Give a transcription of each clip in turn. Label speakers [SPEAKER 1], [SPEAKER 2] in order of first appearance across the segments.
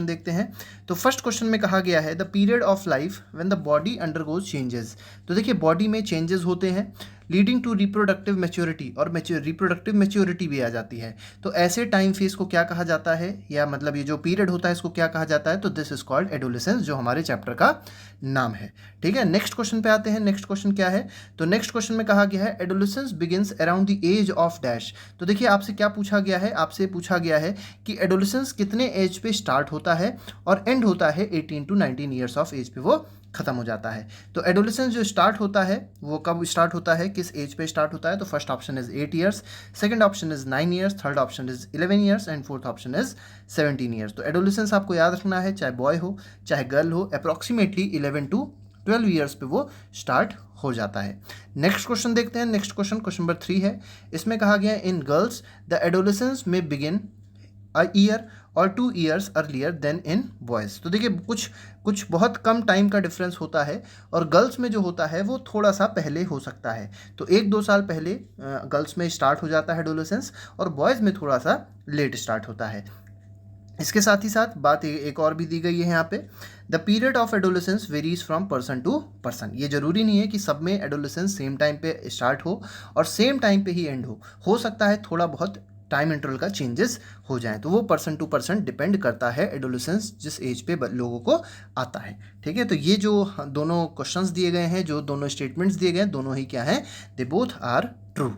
[SPEAKER 1] देखते हैं। तो फर्स्ट क्वेश्चन में कहा गया है the period of life when the body undergoes changes. तो देखिए बॉडी में चेंजेस होते हैं लीडिंग टू रिप्रोडक्टिव मैच्योरिटी, और रिप्रोडक्टिव मैच्योरिटी भी आ जाती है। तो ऐसे टाइम फेज को क्या कहा जाता है, या मतलब ये जो पीरियड होता है इसको क्या कहा जाता है, तो दिस इज कॉल्ड एडोलेसेंस, जो हमारे चैप्टर का नाम है। ठीक है, नेक्स्ट क्वेश्चन पे आते हैं। नेक्स्ट क्वेश्चन क्या है, तो नेक्स्ट क्वेश्चन में कहा गया है adolescence begins around the age of dash. तो देखिए आपसे क्या पूछा गया है, आपसे पूछा गया है कि एडोलेसेंस कितने एज पे स्टार्ट होता है और एंड होता है 18 to 19 ईयर्स ऑफ एज पे वो खत्म हो जाता है। तो एडोलेसेंस जो स्टार्ट होता है वो कब स्टार्ट होता है, किस एज पे स्टार्ट होता है, तो first option is 8 years, second option is 9 years, third option is 11 years and fourth option is 17 years. तो एडोलेसेंस आपको याद रखना है, चाहे बॉय हो चाहे गर्ल हो, अप्रॉक्सीमेटली 11 to 12 ईयर्स पे वो स्टार्ट हो जाता है। नेक्स्ट क्वेश्चन देखते हैं। नेक्स्ट क्वेश्चन नंबर 3 है। इसमें कहा गया है इन गर्ल्स द एडोलेसेंस में बिगिन अ ईयर और 2 years earlier than in boys. तो देखिए कुछ बहुत कम टाइम का डिफरेंस होता है, और गर्ल्स में जो होता है वो थोड़ा सा पहले हो सकता है। तो 1-2 साल पहले गर्ल्स में स्टार्ट हो जाता है एडोलेसेंस, और बॉयज़ में थोड़ा सा लेट स्टार्ट होता है। इसके साथ ही साथ बात एक और भी दी गई है यहाँ पे, the period of adolescence varies from person to person. ये जरूरी नहीं है कि सब में एडोलेसेंस सेम टाइम पे स्टार्ट हो और सेम टाइम पे ही एंड हो सकता है थोड़ा बहुत टाइम इंटरवल का चेंजेस हो जाए। तो वो पर्सन टू पर्सन डिपेंड करता है एडोलेसेंस जिस एज पे लोगों को आता है। ठीक है, तो ये जो दोनों क्वेश्चंस दिए गए हैं, जो दोनों स्टेटमेंट्स दिए गए हैं, दोनों ही क्या हैं, they both are true.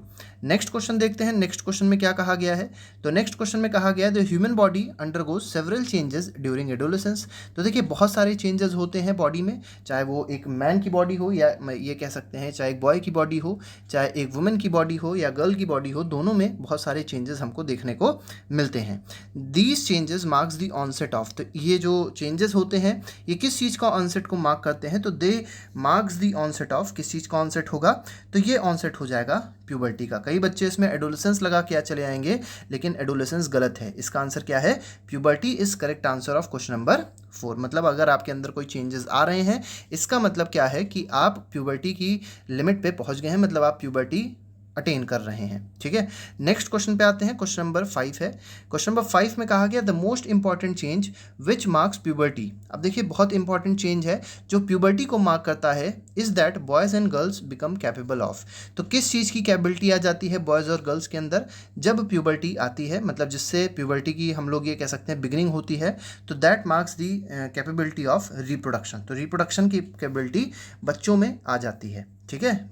[SPEAKER 1] Next question देखते हैं। नेक्स्ट क्वेश्चन में क्या कहा गया है, तो नेक्स्ट क्वेश्चन में कहा गया है the human body undergoes several changes during adolescence. तो देखिए बहुत सारे चेंजेस होते हैं बॉडी में, चाहे वो एक मैन की बॉडी हो, या ये कह सकते हैं चाहे एक बॉय की बॉडी हो, चाहे एक वुमेन की बॉडी हो या गर्ल की बॉडी हो, दोनों में बहुत सारे चेंजेस हमको देखने को मिलते हैं। These changes marks the onset of. तो ये जो चेंजेस होते हैं ये किस चीज़ का ऑनसेट को मार्क करते हैं, तो दे मार्क्स द ऑनसेट ऑफ। किस चीज़ का ऑनसेट होगा, तो ये ऑनसेट हो जाएगा प्यूबर्टी का। कई बच्चे इसमें एडोलेसेंस लगा के चले आएंगे, लेकिन एडोलेसेंस गलत है। इसका आंसर क्या है, puberty is correct answer of question number 4। मतलब अगर आपके अंदर कोई चेंजेस आ रहे हैं, इसका मतलब क्या है कि आप प्यूबर्टी की लिमिट पे पहुंच गए हैं, मतलब आप प्यूबर्टी अटेन कर रहे हैं। ठीक है, नेक्स्ट क्वेश्चन पे आते हैं। क्वेश्चन नंबर 5 है। क्वेश्चन नंबर 5 में कहा गया the most important change which marks puberty. अब देखिए बहुत इंपॉर्टेंट चेंज है जो प्यूबर्टी को मार्क करता है, is that boys and girls become capable of. तो किस चीज़ की कैपेबिलिटी आ जाती है बॉयज़ और गर्ल्स के अंदर जब प्यूबर्टी आती है, मतलब जिससे प्यूबर्टी की हम लोग ये कह सकते हैं बिगिनिंग होती है, तो that marks the capability of reproduction. तो रिप्रोडक्शन की कैपेबिलिटी बच्चों में आ जाती है। ठीक है,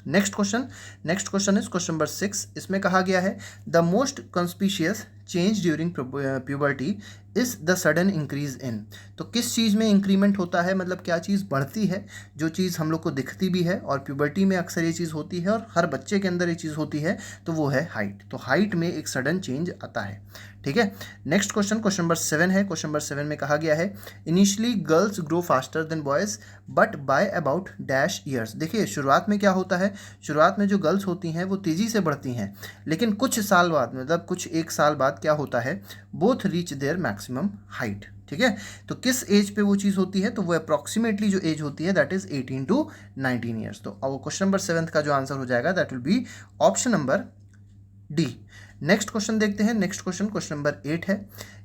[SPEAKER 1] next question is question number 6। इसमें कहा गया है the most conspicuous change during puberty is the sudden increase in. तो किस चीज़ में इंक्रीमेंट होता है, मतलब क्या चीज़ बढ़ती है, जो चीज़ हम लोग को दिखती भी है और प्यूबर्टी में अक्सर ये चीज़ होती है और हर बच्चे के अंदर ये चीज़ होती है, तो वो है हाइट। तो हाइट में एक सडन चेंज आता है। ठीक है, नेक्स्ट क्वेश्चन नंबर 7 है। क्वेश्चन नंबर 7 में कहा गया है initially girls grow faster than boys but by about dash years. देखिए शुरुआत में क्या होता है, शुरुआत में जो गर्ल्स होती हैं वो तेज़ी से बढ़ती हैं, लेकिन कुछ साल बाद, मतलब कुछ 1 साल बाद क्या होता है, both reach their maximum height. ठीक है, तो किस एज पे वो चीज़ होती है, तो वो अप्रॉक्सीमेटली जो एज होती है दैट इज 18 to 19 ईयर्स। तो क्वेश्चन नंबर 7 का जो आंसर हो जाएगा that will be option number D. Next question देखते हैं। नेक्स्ट क्वेश्चन नंबर 8 है।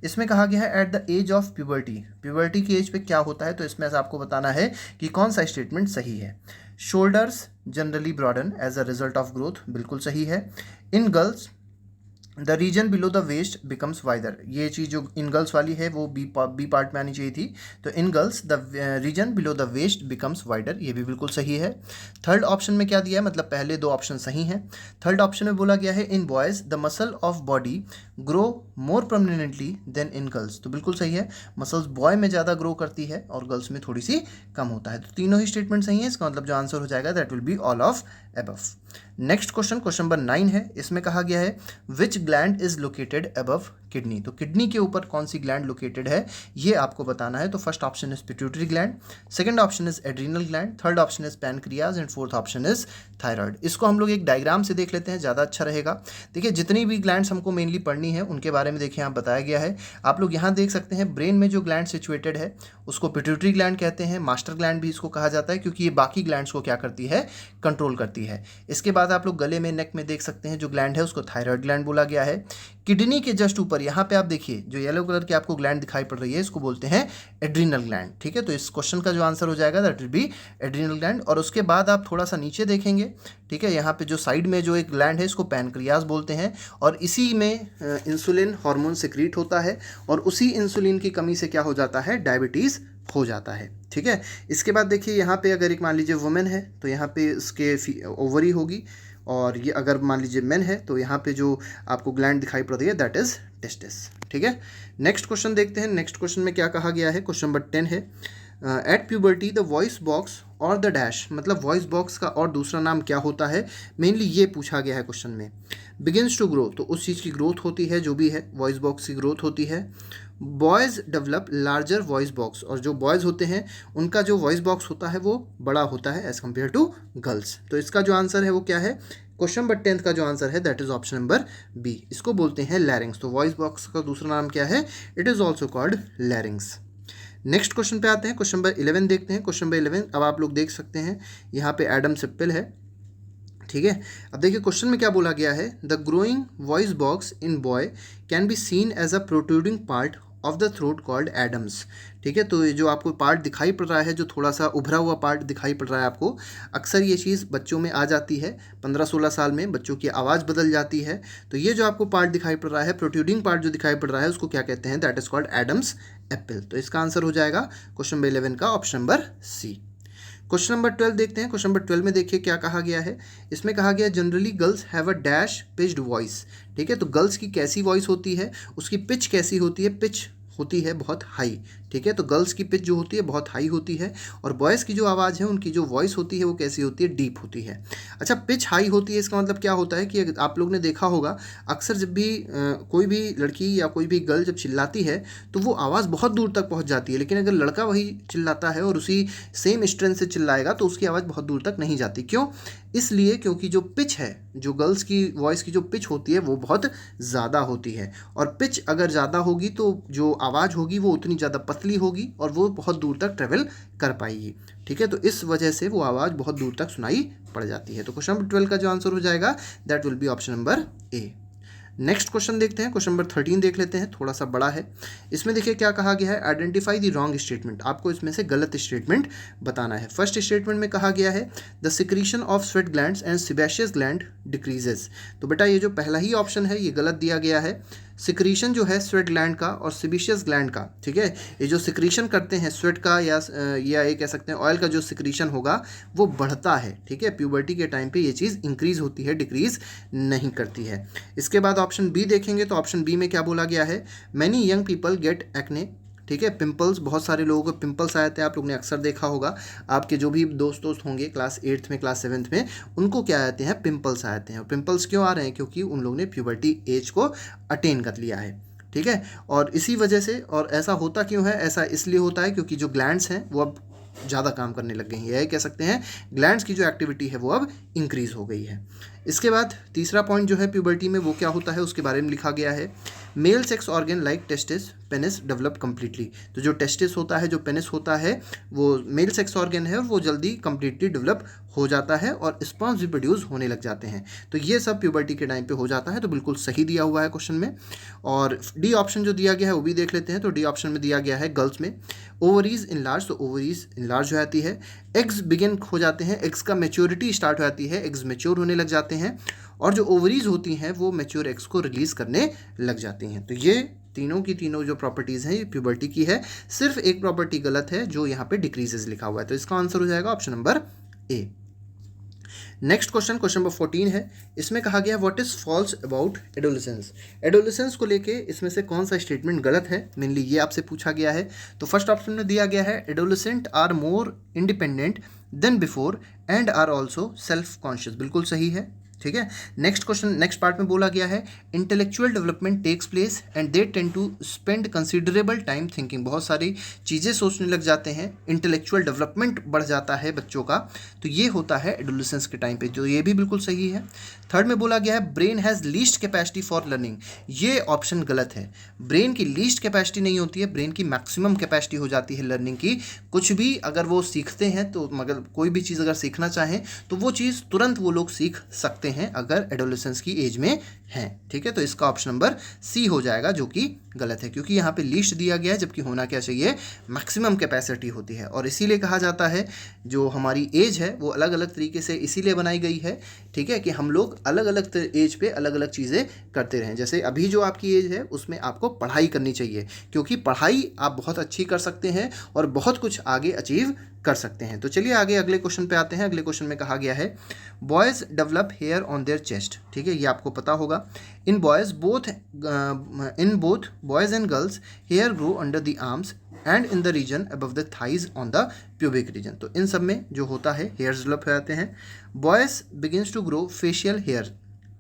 [SPEAKER 1] इसमें कहा गया है at the age of puberty की एज पे क्या होता है, तो इसमें से आपको बताना है कि कौन सा स्टेटमेंट सही है। Shoulders generally broaden as a result of growth, बिल्कुल सही है। In girls the region below the waist becomes wider, ये चीज़ जो इन गर्ल्स वाली है वो बी पार्ट में आनी चाहिए थी। तो in girls the region below the waist becomes wider, ये भी बिल्कुल सही है। थर्ड ऑप्शन में क्या दिया है, मतलब पहले 2 ऑप्शन सही हैं। थर्ड ऑप्शन में बोला गया है in boys the muscle of body grow more permanently than in girls, तो बिल्कुल सही है। मसल्स बॉय में ज़्यादा ग्रो करती है और गर्ल्स में थोड़ी सी कम होता है। तो तीनों ही स्टेटमेंट सही है, इसका मतलब जो आंसर हो जाएगा that will be all of above. Next question number 9 है। इसमें कहा गया है विच gland is located above kidney. तो किडनी के ऊपर कौन सी ग्लैंड लोकेटेड है ये आपको बताना है। तो first option is pituitary gland, second option is adrenal gland, third option is pancreas and fourth option is thyroid. इसको हम लोग एक डायग्राम से देख लेते हैं, ज़्यादा अच्छा रहेगा। देखिए जितनी भी ग्लैंड्स हमको मेनली पढ़नी है उनके बारे में देखिए यहाँ बताया गया है। आप लोग यहाँ देख सकते हैं ब्रेन में जो ग्लैंड सिचुएटेड है उसको पिट्यूटरी ग्लैंड कहते हैं, मास्टर ग्लैंड भी इसको कहा जाता है क्योंकि ये बाकी ग्लैंड्स को क्या करती है, कंट्रोल करती है। इसके बाद आप लोग गले में, नेक में देख सकते हैं जो ग्लैंड है उसको थायराइड ग्लैंड बोला गया है। किडनी के जस्ट ऊपर यहाँ पे आप देखिए जो येलो कलर की आपको ग्लैंड दिखाई पड़ रही है, इसको बोलते हैं एड्रीनल ग्लैंड। ठीक है, तो इस क्वेश्चन का जो आंसर हो जाएगा that will be adrenal gland. और उसके बाद आप थोड़ा सा नीचे देखेंगे, ठीक है, यहाँ पे जो साइड में जो एक ग्लैंड है इसको पैनक्रियाज बोलते हैं, और इसी में इंसुलिन हार्मोन सिक्रीट होता है, और उसी इंसुलिन की कमी से क्या हो जाता है, डायबिटीज़ हो जाता है। ठीक है, इसके बाद देखिए यहाँ पे अगर एक मान लीजिए वुमेन है तो यहाँ पे इसके ओवरी होगी, और ये अगर मान लीजिए मेन है तो यहाँ पे जो आपको ग्लैंड दिखाई पड़ रही है दैट इज टेस्टिस। ठीक है, नेक्स्ट क्वेश्चन देखते हैं। नेक्स्ट क्वेश्चन में क्या कहा गया है, क्वेश्चन नंबर 10 है, at puberty the voice box और द डैश, मतलब वॉइस बॉक्स का और दूसरा नाम क्या होता है, मेनली ये पूछा गया है क्वेश्चन में। बिगिन्स टू ग्रो, तो उस चीज़ की ग्रोथ होती है जो भी है, वॉइस बॉक्स की ग्रोथ होती है। Boys develop larger voice box, और जो बॉयज़ होते हैं उनका जो वॉइस बॉक्स होता है वो बड़ा होता है एज़ कम्पेयर टू गर्ल्स। तो इसका जो आंसर है वो क्या है, क्वेश्चन नंबर 10 का जो आंसर है that is option number B, इसको बोलते हैं लैरिंग्स। तो वॉइस बॉक्स का दूसरा नाम क्या है, it is also called लैरिंग्स। Next question पे आते हैं, क्वेश्चन नंबर 11 देखते हैं। क्वेश्चन नंबर 11 अब आप लोग देख सकते हैं यहाँ पे एडम सिप्पल है। ठीक है, अब देखिए क्वेश्चन में क्या बोला गया है, the growing voice box in boy can be seen as a protruding part of the throat called Adam's. ठीक है, तो ये जो आपको पार्ट दिखाई पड़ रहा है, जो थोड़ा सा उभरा हुआ पार्ट दिखाई पड़ रहा है आपको, अक्सर ये चीज़ बच्चों में आ जाती है, 15-16 साल में बच्चों की आवाज़ बदल जाती है। तो ये जो आपको पार्ट दिखाई पड़ रहा है, प्रोट्रूडिंग पार्ट जो दिखाई पड़ रहा है, उसको क्या कहते हैं, that is called Adam's apple. तो इसका आंसर हो जाएगा क्वेश्चन नंबर 11 का option number C. Question number 12 देखते हैं। क्वेश्चन नंबर 12 में देखिए क्या कहा गया है, इसमें कहा गया generally girls have a dash pitched voice. ठीक है, तो गर्ल्स की कैसी वॉइस होती है, उसकी पिच कैसी होती है, पिच होती है बहुत हाई। ठीक है, तो गर्ल्स की पिच जो होती है बहुत हाई होती है, और बॉयज़ की जो आवाज़ है उनकी जो वॉइस होती है वो कैसी होती है, डीप होती है। अच्छा, पिच हाई होती है, इसका मतलब क्या होता है कि आप लोग ने देखा होगा अक्सर जब भी कोई भी लड़की या कोई भी गर्ल जब चिल्लाती है तो वो आवाज़ बहुत दूर तक पहुंच जाती है, लेकिन अगर लड़का वही चिल्लाता है और उसी सेम स्ट्रेंथ से चिल्लाएगा तो उसकी आवाज़ बहुत दूर तक नहीं जाती। क्यों, इसलिए क्योंकि जो पिच है, जो गर्ल्स की वॉइस की जो पिच होती है वो बहुत ज़्यादा होती है, और पिच अगर ज़्यादा होगी तो जो आवाज़ होगी वो उतनी ज़्यादा पतली होगी और वो बहुत दूर तक ट्रेवल कर पाएगी। ठीक है, तो इस वजह से वो आवाज़ बहुत दूर तक सुनाई पड़ जाती है। तो क्वेश्चन नंबर 12 का जो आंसर हो जाएगा that will be option number A. Next question देखते हैं, क्वेश्चन नंबर 13 देख लेते हैं, थोड़ा सा बड़ा है। इसमें देखिए क्या कहा गया है, आइडेंटिफाई द रॉन्ग स्टेटमेंट, आपको इसमें से गलत स्टेटमेंट बताना है। फर्स्ट स्टेटमेंट में कहा गया है the secretion of sweat glands and sebaceous gland decreases. तो बेटा ये जो पहला ही ऑप्शन है ये गलत दिया गया है। सिक्रीशन जो है स्वेट ग्लैंड का और सेबेशियस ग्लैंड का, ठीक है, ये जो सिक्रीशन करते हैं स्वेट का या ये कह सकते हैं ऑयल का जो सिक्रीशन होगा वो बढ़ता है। ठीक है, प्यूबर्टी के टाइम पे ये चीज़ इंक्रीज होती है, डिक्रीज नहीं करती है। इसके बाद ऑप्शन बी देखेंगे तो ऑप्शन बी में क्या बोला गया है, many young people get acne. ठीक है, पिंपल्स, बहुत सारे लोगों को पिंपल्स आए थे, आप लोग ने अक्सर देखा होगा, आपके जो भी दोस्त होंगे क्लास 8th में, क्लास 7th में, उनको क्या आते हैं, पिंपल्स आते हैं। और पिंपल्स क्यों आ रहे हैं, क्योंकि उन लोगों ने प्यूबर्टी एज को अटेन कर लिया है। ठीक है, और इसी वजह से, और ऐसा होता क्यों है, ऐसा इसलिए होता है क्योंकि जो ग्लैंड्स हैं वो अब ज़्यादा काम करने लग गई हैं, यह कह सकते हैं ग्लैंड्स की जो एक्टिविटी है वो अब इंक्रीज़ हो गई है। इसके बाद तीसरा पॉइंट जो है प्यूबर्टी में वो क्या होता है उसके बारे में लिखा गया है, male sex organ like testis penis develop completely. तो जो टेस्टिस होता है, जो पेनिस होता है, वो मेल सेक्स ऑर्गन है, वो जल्दी कम्प्लीटली डेवलप हो जाता है और स्पर्म्स भी प्रोड्यूस होने लग जाते हैं। तो ये सब प्यूबर्टी के टाइम पे हो जाता है, तो बिल्कुल सही दिया हुआ है क्वेश्चन में। और डी ऑप्शन जो दिया गया है वो भी देख लेते हैं। तो डी ऑप्शन में दिया गया है गर्ल्स में ओवरीज इनलार्ज, तो ओवरीज इनलार्ज हो जाती है, एग्स बिगिन हो जाते हैं, एग्स का मेच्योरिटी स्टार्ट हो जाती है, एग्स मेच्योर होने लग जाते हैं, और जो ओवरीज होती हैं वो मेच्योर एग्स को रिलीज करने लग जाती हैं। तो ये तीनों की तीनों जो प्रॉपर्टीज़ हैं ये प्यूबर्टी की है, सिर्फ एक प्रॉपर्टी गलत है जो यहाँ पे डिक्रीजेस लिखा हुआ है। तो इसका आंसर हो जाएगा option number A. Next question, question number 14 है। इसमें कहा गया what is false about adolescence. Adolescence को लेके इसमें से कौन सा स्टेटमेंट गलत है, मेनली ये आपसे पूछा गया है। तो फर्स्ट ऑप्शन में दिया गया है adolescent are more independent than before and are also self conscious, बिल्कुल सही है। ठीक है, नेक्स्ट क्वेश्चन, नेक्स्ट पार्ट में बोला गया है intellectual development takes place and they tend to spend considerable time thinking, बहुत सारी चीज़ें सोचने लग जाते हैं, इंटेलेक्चुअल डेवलपमेंट बढ़ जाता है बच्चों का, तो ये होता है एडोलेसेंस के टाइम पे, जो ये भी बिल्कुल सही है। थर्ड में बोला गया है brain has least capacity for learning, ये ऑप्शन गलत है। ब्रेन की लीस्ट कैपेसिटी नहीं होती है, ब्रेन की मैक्सिमम कैपेसिटी हो जाती है लर्निंग की। कुछ भी अगर वो सीखते हैं तो, मगर कोई भी चीज़ अगर सीखना चाहें तो वो चीज़ तुरंत वो लोग सीख सकते सकते हैं अगर एडोलेसेंस की एज में हैं, ठीक है। तो इसका ऑप्शन नंबर सी हो जाएगा, जो कि गलत है, क्योंकि यहाँ पे लीस्ट दिया गया है, जबकि होना क्या चाहिए, मैक्सिमम कैपेसिटी होती है। और इसीलिए कहा जाता है जो हमारी एज है वो अलग अलग तरीके से इसीलिए बनाई गई है, ठीक है, कि हम लोग अलग अलग एज पे अलग अलग चीज़ें करते रहें। जैसे अभी जो आपकी एज है उसमें आपको पढ़ाई करनी चाहिए, क्योंकि पढ़ाई आप बहुत अच्छी कर सकते हैं और बहुत कुछ आगे अचीव कर सकते हैं। तो चलिए आगे अगले क्वेश्चन पे आते हैं। अगले क्वेश्चन में कहा गया है boys develop hair on their chest, ठीक है, ये आपको पता होगा। In boys boys and girls hair grow under the arms and in the region above the thighs on the pubic region. तो इन सब में जो होता है हेयर्स डेवलप हो जाते हैं। Boys begins to grow facial hair,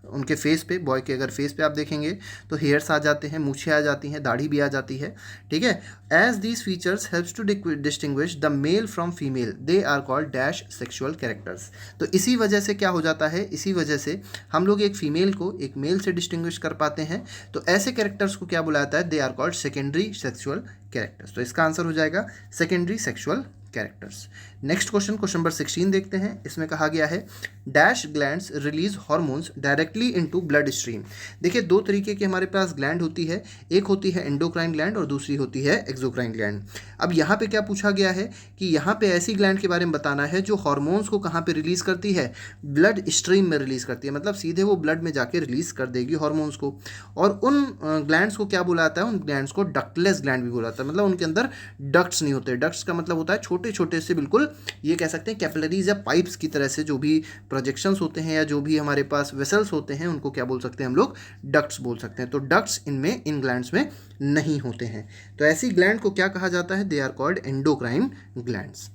[SPEAKER 1] उनके फेस पे, बॉय के अगर फेस पे आप देखेंगे तो हेयर्स आ जाते हैं, मूछें आ जाती हैं, दाढ़ी भी आ जाती है, ठीक है। As these features helps to distinguish the male from female they are called dash sexual characters. तो इसी वजह से क्या हो जाता है, इसी वजह से हम लोग एक फीमेल को एक मेल से डिस्टिंग्विश कर पाते हैं। तो ऐसे कैरेक्टर्स को क्या बुलाता है, they are called secondary sexual characters. तो इसका आंसर हो जाएगा secondary sexual characters. Next question, question number 16 देखते हैं। इसमें कहा गया है dash glands release hormones directly into blood stream. देखिए दो तरीके की हमारे पास ग्लैंड होती है, एक होती है एंडोक्राइन ग्लैंड और दूसरी होती है एक्सोक्राइन ग्लैंड। अब यहाँ पे क्या पूछा गया है कि यहाँ पे ऐसी ग्लैंड के बारे में बताना है जो हार्मोन्स को कहाँ पे रिलीज करती है, ब्लड स्ट्रीम में रिलीज करती है, मतलब सीधे वो ब्लड में जाके रिलीज कर देगी हार्मोन्स को। और उन ग्लैंड्स को क्या बुलाता है, उन ग्लैंड्स को डक्टलेस ग्लैंड भी बुलाता है, मतलब उनके अंदर डक्ट्स नहीं होते। डक्ट्स का मतलब होता है छोटे छोटे से, बिल्कुल ये कह सकते हैं कैपिलरीज या पाइप्स की तरह से जो भी प्रोजेक्शंस होते हैं या जो भी हमारे पास वेसल्स होते हैं उनको क्या बोल सकते हैं हम लोग, डक्ट्स बोल सकते हैं। तो डक्ट्स इनमें, इन ग्लैंड्स में नहीं होते हैं। तो ऐसी ग्लैंड को क्या कहा जाता है, they are called endocrine glands.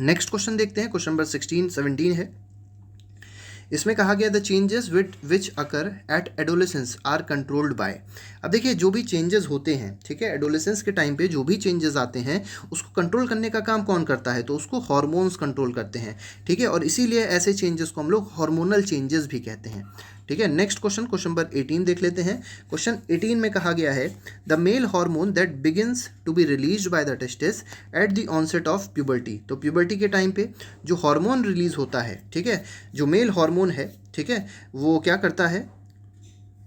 [SPEAKER 1] Next question देखते हैं, क्वेश्चन नंबर 17 है। इसमें कहा गया the changes which occur at adolescence are controlled by. अब देखिए जो भी चेंजेस होते हैं, ठीक है, एडोलेसेंस के टाइम पे जो भी चेंजेस आते हैं उसको कंट्रोल करने का काम कौन करता है, तो उसको हार्मोन्स कंट्रोल करते हैं, ठीक है। और इसीलिए ऐसे चेंजेस को हम लोग हार्मोनल चेंजेस भी कहते हैं, ठीक है। नेक्स्ट क्वेश्चन, क्वेश्चन नंबर 18 देख लेते हैं। क्वेश्चन 18 में कहा गया है the male hormone that begins to be released by the testis at the onset of puberty. तो प्यूबर्टी के टाइम पे जो हार्मोन रिलीज होता है, ठीक है, जो मेल हार्मोन है, ठीक है, वो क्या करता है,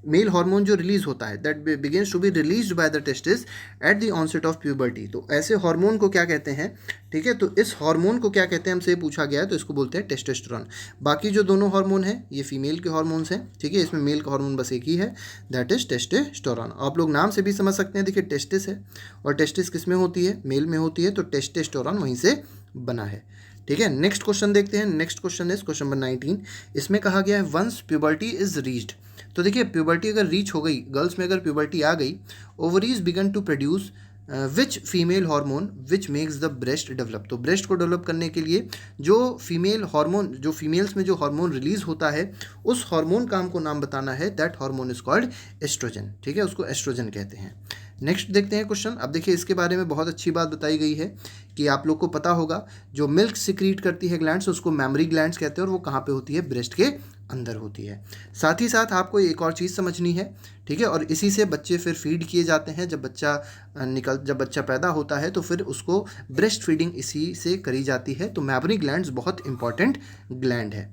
[SPEAKER 1] मेल हार्मोन जो रिलीज होता है that begins to be released by the testis at the onset of puberty. तो ऐसे हार्मोन को क्या कहते हैं, ठीक है, तो इस हार्मोन को क्या कहते हैं हमसे पूछा गया है, तो इसको बोलते हैं टेस्टोस्टेरोन। बाकी जो दोनों हार्मोन हैं ये फीमेल के हार्मोन्स हैं, ठीक है, इसमें मेल का हार्मोन बस एक ही है, दैट इज टेस्टोस्टेरोन। आप लोग नाम से भी समझ सकते हैं, देखिए टेस्टिस है और टेस्टिस किस में होती है, मेल में होती है, तो टेस्टोस्टेरोन वहीं से बना है, ठीक है। नेक्स्ट क्वेश्चन देखते हैं। Next question is question number 19। इसमें कहा गया है वंस प्यूबर्टी इज रीच्ड। तो देखिए प्यूबर्टी अगर रीच हो गई, गर्ल्स में अगर प्यूबर्टी आ गई, ovaries began to produce which female hormone which makes the breast develop. तो ब्रेस्ट को डेवलप करने के लिए जो फीमेल हार्मोन, जो फीमेल्स में जो हार्मोन रिलीज होता है उस हार्मोन का हमको नाम बताना है, that hormone is called oestrogen, ठीक है, उसको एस्ट्रोजन कहते हैं। नेक्स्ट देखते हैं क्वेश्चन। अब देखिए इसके बारे में बहुत अच्छी बात बताई गई है कि आप लोग को पता होगा जो मिल्क सिक्रीट करती है ग्लैंड्स उसको मैमरी ग्लैंड्स कहते हैं और वो कहाँ पे होती है, ब्रेस्ट के अंदर होती है। साथ ही साथ आपको एक और चीज़ समझनी है, ठीक है, और इसी से बच्चे फिर फीड किए जाते हैं। जब बच्चा पैदा होता है तो फिर उसको ब्रेस्ट फीडिंग इसी से करी जाती है। तो मैमरी ग्लैंड्स बहुत इंपॉर्टेंट ग्लैंड है।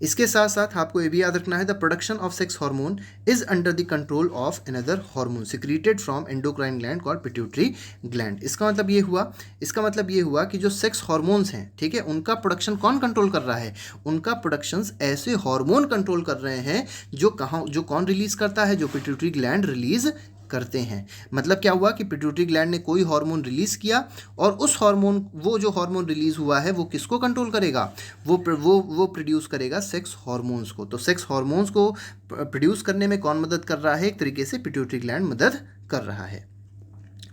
[SPEAKER 1] इसके साथ साथ आपको ये भी याद रखना है the production of sex hormone is under the control of another hormone secreted from endocrine gland called pituitary gland. इसका मतलब ये हुआ कि जो सेक्स हार्मोन्स हैं, ठीक है, उनका प्रोडक्शन कौन कंट्रोल कर रहा है, उनका प्रोडक्शंस ऐसे हार्मोन कंट्रोल कर रहे हैं जो कौन रिलीज करता है, जो पिट्यूटरी ग्लैंड रिलीज करते हैं। मतलब क्या हुआ कि पिट्यूटरी ग्लैंड ने कोई हार्मोन रिलीज किया और वो जो हार्मोन रिलीज हुआ है वो किसको कंट्रोल करेगा, वो प्रोड्यूस करेगा सेक्स हार्मोन्स को। तो सेक्स हार्मोन्स को प्रोड्यूस करने में कौन मदद कर रहा है, एक तरीके से पिट्यूटरी ग्लैंड मदद कर रहा है।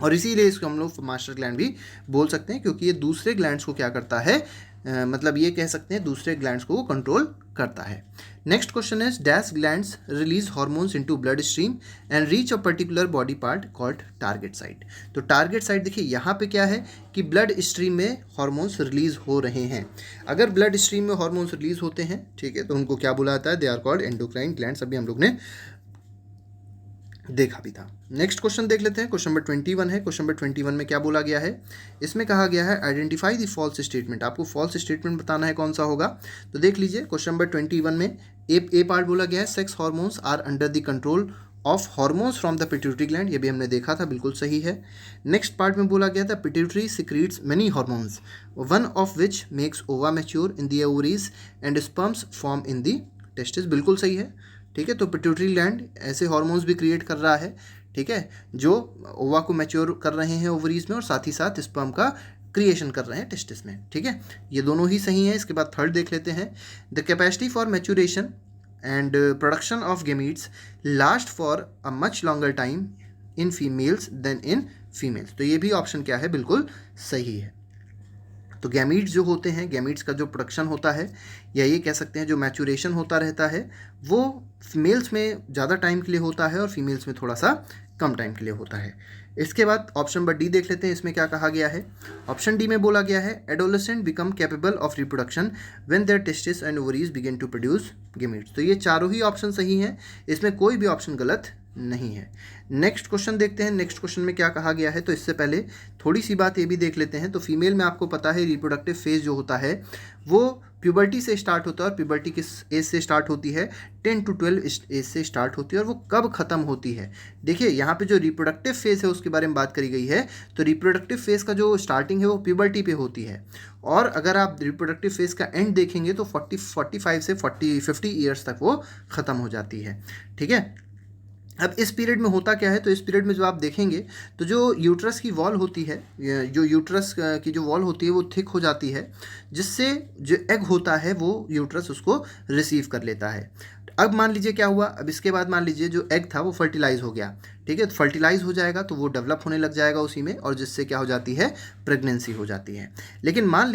[SPEAKER 1] और इसीलिए इसको हम लोग मास्टर ग्लैंड भी बोल सकते हैं, क्योंकि ये दूसरे ग्लैंड्स को क्या करता है, मतलब ये कह सकते हैं दूसरे ग्लैंड्स को वो कंट्रोल करता है। Next question is dash glands release hormones into blood stream and reach a particular body part called target site. तो टारगेट साइट देखिए यहाँ पे क्या है कि ब्लड स्ट्रीम में हार्मोन्स रिलीज हो रहे हैं। अगर ब्लड स्ट्रीम में हार्मोन्स रिलीज होते हैं, ठीक है, तो उनको क्या बुलाता है, they are called endocrine glands. अभी हम लोग ने देखा भी था। नेक्स्ट क्वेश्चन देख लेते हैं, क्वेश्चन नंबर 21 है। क्वेश्चन नंबर 21 में क्या बोला गया है, इसमें कहा गया है आइडेंटिफाई द फॉल्स स्टेटमेंट। आपको फॉल्स स्टेटमेंट बताना है कौन सा होगा। तो देख लीजिए क्वेश्चन नंबर 21 में ए पार्ट बोला गया है sex hormones are under the control of hormones from the pituitary gland, ये भी हमने देखा था, बिल्कुल सही है। नेक्स्ट पार्ट में बोला गया था pituitary secretes many hormones one of which makes ova mature in the ovaries and sperms form in the testis, बिल्कुल सही है। ठीक है, तो पिट्यूटरी ग्लैंड ऐसे हार्मोन्स भी क्रिएट कर रहा है, ठीक है, जो ओवा को मैच्योर कर रहे हैं ओवरीज में और साथ ही साथ स्पर्म का क्रिएशन कर रहे हैं टेस्टिस में। ठीक है, ये दोनों ही सही हैं। इसके बाद थर्ड देख लेते हैं, the capacity for maturation and production of gametes last for a much longer time in females than in females, तो ये भी ऑप्शन क्या है, बिल्कुल सही है। तो गैमीट्स जो होते हैं, गैमीट्स का जो प्रोडक्शन होता है या ये कह सकते हैं जो मैच्योरेशन होता रहता है, वो मेल्स में ज़्यादा टाइम के लिए होता है और फीमेल्स में थोड़ा सा कम टाइम के लिए होता है। इसके बाद ऑप्शन नंबर डी देख लेते हैं, इसमें क्या कहा गया है। ऑप्शन डी में बोला गया है adolescent become capable of reproduction when their testis and ovaries begin to produce gametes, तो ये चारों ही ऑप्शन सही हैं, इसमें कोई भी ऑप्शन गलत नहीं है। नेक्स्ट क्वेश्चन देखते हैं, नेक्स्ट क्वेश्चन में क्या कहा गया है। तो इससे पहले थोड़ी सी बात ये भी देख लेते हैं। तो फीमेल में आपको पता है रिप्रोडक्टिव फेज जो होता है वो प्यूबर्टी से स्टार्ट होता है, और प्यूबर्टी किस एज से स्टार्ट होती है, 10 to 12 एज से स्टार्ट होती है, और वो कब ख़त्म होती है। देखिए यहाँ पे जो रिप्रोडक्टिव फेज है उसके बारे में बात करी गई है। तो रिप्रोडक्टिव फेज का जो स्टार्टिंग है वो प्यूबर्टी पे होती है, और अगर आप रिप्रोडक्टिव फेज का एंड देखेंगे तो 45 से 50 ईयर्स तक वो ख़त्म हो जाती है। ठीक है, अब इस पीरियड में होता क्या है, तो इस पीरियड में जो आप देखेंगे तो जो यूट्रस की वॉल होती है, जो यूट्रस की जो वॉल होती है वो थिक हो जाती है, जिससे जो एग होता है वो यूट्रस उसको रिसीव कर लेता है। अब मान लीजिए क्या हुआ, अब इसके बाद मान लीजिए जो एग था वो फर्टिलाइज हो गया। ठीक है, तो फर्टिलाइज हो जाएगा तो वो डेवलप होने लग जाएगा उसी में, और जिससे क्या हो जाती है, प्रेगनेंसी हो जाती है। लेकिन मान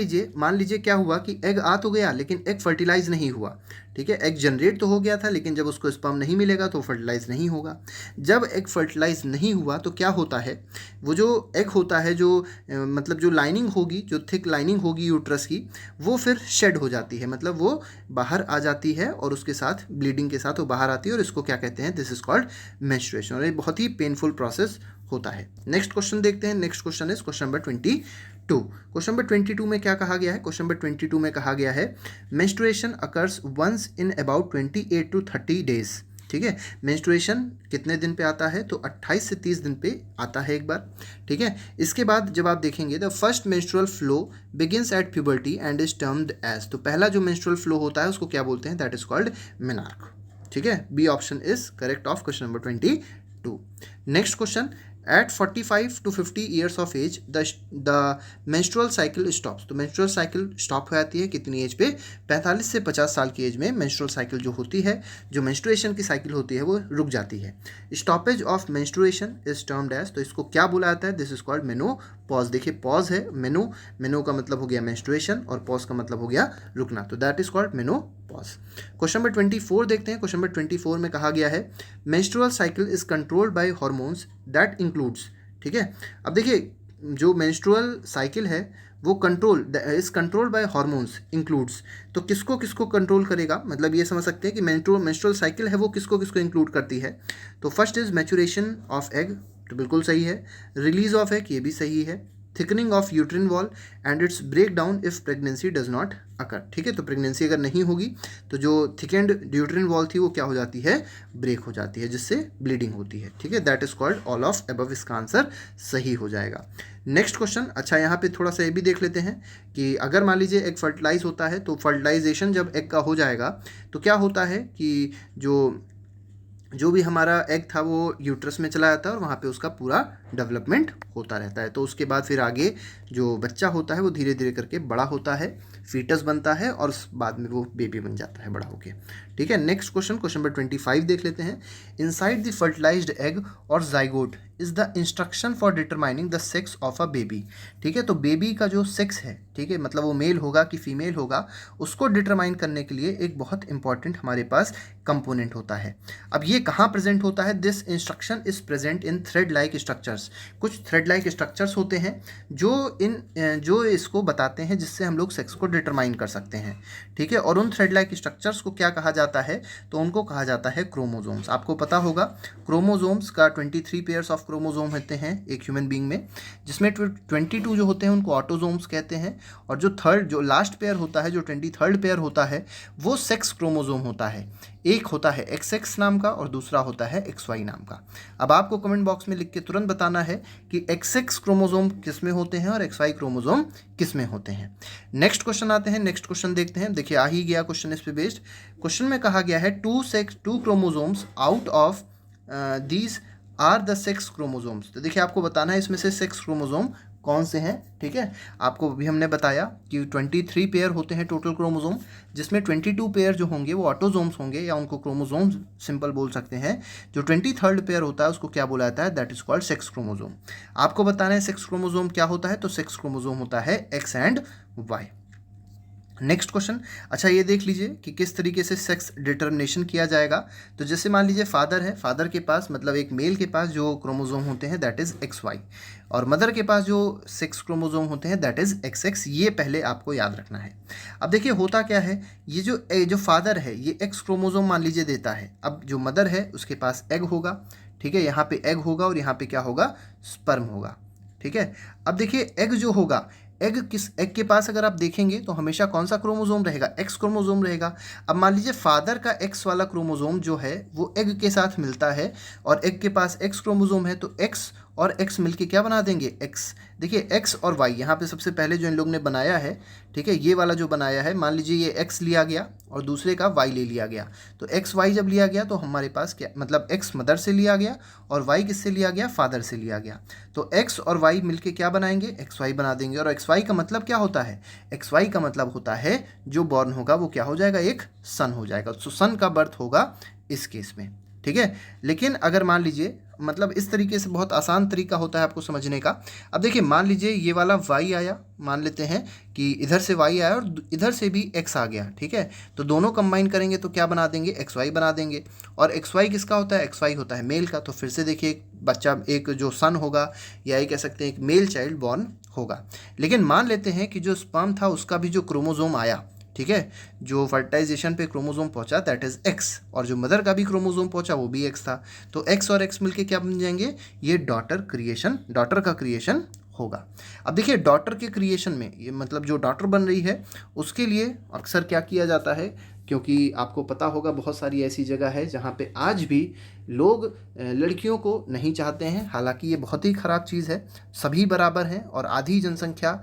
[SPEAKER 1] लीजिए क्या हुआ कि एग आ तो गया लेकिन एग फर्टिलाइज नहीं हुआ। ठीक है, एग जनरेट तो हो गया था लेकिन जब उसको स्पर्म नहीं मिलेगा तो फर्टिलाइज नहीं होगा। जब एग फर्टिलाइज नहीं हुआ तो क्या होता है, वो जो एग होता है, जो मतलब जो लाइनिंग होगी, जो थिक लाइनिंग होगी यूट्रस की, वो फिर शेड हो जाती है, मतलब वो बाहर आ जाती है, और उसके साथ ब्लीडिंग के साथ वो बाहर आती है, और इसको क्या कहते हैं, दिस इज कॉल्ड मेंस्ट्रुएशन, और ये बहुत ही पेनफुल प्रोसेस होता है। नेक्स्ट क्वेश्चन देखते हैं, next question is question number 22। Question number 22 में क्या कहा गया है, क्वेश्चन नंबर 22 में कहा गया है menstruation occurs once in about 28 to 30 days. ठीक है, मेंस्ट्रुएशन कितने दिन पे आता है, तो 28 से 30 दिन पे आता है एक बार। ठीक है, इसके बाद जब आप देखेंगे the first menstrual flow begins at puberty and is termed as, तो पहला जो मेंस्ट्रुअल फ्लो होता है उसको क्या बोलते हैं, दैट इज कॉल्ड मेनार्क। ठीक है, B option is correct of question number 22। Next question, at 45 to 50 years of age the menstrual cycle stops, तो menstrual cycle stop हो जाती है कितनी एज पे, 45 से 50 साल की एज में menstrual cycle जो होती है, जो menstruation की साइकिल होती है वो रुक जाती है। stoppage of menstruation is termed as, तो इसको क्या बोला जाता है, this is called menopause। देखिए पॉज है, मेनो का मतलब हो गया menstruation और पॉज का मतलब हो गया रुकना, तो that is called menopause. Question number 24 देखते हैं, क्वेश्चन नंबर 24 में कहा गया है menstrual cycle is controlled by hormones that includes। ठीक है, अब देखिए जो मेंस्ट्रुअल साइकिल है वो is controlled by hormones includes, तो किसको किसको कंट्रोल करेगा, मतलब ये समझ सकते हैं कि मेंस्ट्रुअल साइकिल है वो किसको किसको इंक्लूड करती है। तो first is maturation of egg, तो बिल्कुल सही है। रिलीज ऑफ एग, ये भी सही है। Thickening of uterine wall and its break down if pregnancy does not occur. ठीक है, तो प्रेगनेंसी अगर नहीं होगी तो जो थिकेंड यूट्रिन वॉल थी वो क्या हो जाती है, ब्रेक हो जाती है, जिससे ब्लीडिंग होती है। ठीक है, that is called all of above, इसका आंसर सही हो जाएगा। नेक्स्ट क्वेश्चन, अच्छा यहाँ पे थोड़ा सा ये भी देख लेते हैं कि अगर मान लीजिए एग फर्टिलाइज होता है तो फर्टिलाइजेशन जब एग का हो जाएगा तो क्या होता है कि जो भी हमारा एग था वो यूट्रस में चला जाता है और वहाँ पे उसका पूरा डेवलपमेंट होता रहता है। तो उसके बाद फिर आगे जो बच्चा होता है वो धीरे धीरे करके बड़ा होता है, फीटस बनता है और बाद में वो बेबी बन जाता है बड़ा होके। ठीक है, नेक्स्ट क्वेश्चन, क्वेश्चन नंबर 25 देख लेते हैं। इनसाइड द फर्टिलाइज्ड एग और zygote is the instruction for determining the sex of a baby. ठीक है, तो बेबी का जो सेक्स है, ठीक है, मतलब वो मेल होगा कि फीमेल होगा, उसको डिटरमाइन करने के लिए एक बहुत इंपॉर्टेंट हमारे पास कंपोनेंट होता है। अब ये कहाँ प्रेजेंट होता है? This instruction is present in thread like structures. कुछ थ्रेड लाइक स्ट्रक्चर्स होते हैं जो इसको बताते हैं, जिससे हम लोग सेक्स को डिटरमाइन कर सकते हैं, ठीक है। और उन थ्रेड लाइक स्ट्रक्चर्स को क्या कहा जाता है? तो उनको कहा जाता है क्रोमोजोम्स। आपको पता होगा क्रोमोजोम्स का 23 पेयर्स ऑफ क्रोमोजोम होते हैं एक ह्यूमन बींग में, जिसमें 22 जो होते हैं उनको ऑटोजोम्स कहते हैं, और जो लास्ट पेयर होता है, जो 23rd पेयर होता है, वो सेक्स क्रोमोजोम होता है। एक होता है XX नाम का और दूसरा होता है XY नाम का। अब आपको कमेंट बॉक्स में लिख के तुरंत बताना है कि XX क्रोमोजोम किस में होते हैं और XY क्रोमोजोम किस में होते हैं। नेक्स्ट क्वेश्चन आते हैं, नेक्स्ट क्वेश्चन देखते हैं। देखिए आ ही गया क्वेश्चन इस पे बेस्ड। क्वेश्चन में कहा गया है two chromosomes out of these are the sex chromosomes. तो देखिए आपको बताना है इसमें से सेक्स क्रोमोजोम कौन से हैं, ठीक है। आपको अभी हमने बताया कि 23 पेयर होते हैं टोटल क्रोमोजोम, जिसमें 22 पेयर जो होंगे वो ऑटोजोम्स होंगे, या उनको क्रोमोजोम्स सिंपल बोल सकते हैं। जो 23rd पेयर होता है उसको क्या बोला जाता है? That is called sex chromosome. आपको बताना है सेक्स क्रोमोजोम क्या होता है, तो सेक्स क्रोमोजोम होता है X and Y। Next question, अच्छा ये देख लीजिए कि किस तरीके से सेक्स डिटर्मिनेशन किया जाएगा। तो जैसे मान लीजिए फादर है, फादर के पास मतलब एक मेल के पास जो क्रोमोजोम होते हैं दैट इज XY, और मदर के पास जो सेक्स क्रोमोजोम होते हैं दैट इज XX। ये पहले आपको याद रखना है। अब देखिए होता क्या है, ये जो फादर है ये X क्रोमोजोम मान लीजिए देता है। अब जो मदर है उसके पास एग होगा, ठीक है, यहाँ पे एग होगा और यहाँ पे क्या होगा? स्पर्म होगा, ठीक है। अब देखिए एग जो होगा, एग के पास अगर आप देखेंगे तो हमेशा कौन सा क्रोमोजोम रहेगा? X क्रोमोजोम रहेगा। अब मान लीजिए फादर का X वाला क्रोमोजोम जो है वो एग के साथ मिलता है, और एग के पास X क्रोमोजोम है, तो X और X मिलके क्या बना देंगे? X। देखिए X और Y यहाँ पे सबसे पहले जो इन लोग ने बनाया है, ठीक है, ये वाला जो बनाया है, मान लीजिए ये X लिया गया और दूसरे का Y ले लिया गया। तो XY जब लिया गया तो हमारे पास क्या मतलब X मदर से लिया गया और Y किससे लिया गया? फादर से लिया गया। तो X और Y मिलके क्या बनाएंगे? XY बना देंगे। और XY का मतलब क्या होता है? XY का मतलब होता है जो बॉर्न होगा वो क्या हो जाएगा? एक सन हो जाएगा। तो सन का बर्थ होगा इस केस में, ठीक है। लेकिन अगर मान लीजिए मतलब इस तरीके से बहुत आसान तरीका होता है आपको समझने का। अब देखिए मान लीजिए ये वाला Y आया, मान लेते हैं कि इधर से Y आया और इधर से भी X आ गया, ठीक है। तो दोनों कंबाइन करेंगे तो क्या बना देंगे? XY बना देंगे। और XY किसका होता है? XY होता है मेल का। तो फिर से देखिए एक बच्चा, एक जो सन होगा, या ये कह सकते हैं एक मेल चाइल्ड बॉर्न होगा। लेकिन मान लेते हैं कि जो स्पर्म था उसका भी जो क्रोमोजोम आया, ठीक है, जो फर्टिलाइजेशन पे क्रोमोजोम पहुंचा दैट इज X, और जो मदर का भी क्रोमोजोम पहुंचा वो भी X था। तो X और X मिलके क्या बन जाएंगे? ये डॉटर का क्रिएशन होगा। अब देखिए डॉटर के क्रिएशन में ये मतलब जो डॉटर बन रही है उसके लिए अक्सर क्या किया जाता है, क्योंकि आपको पता होगा बहुत सारी ऐसी जगह है जहाँ पे आज भी लोग लड़कियों को नहीं चाहते हैं। हालांकि ये बहुत ही ख़राब चीज़ है। सभी बराबर हैं और आधी जनसंख्या,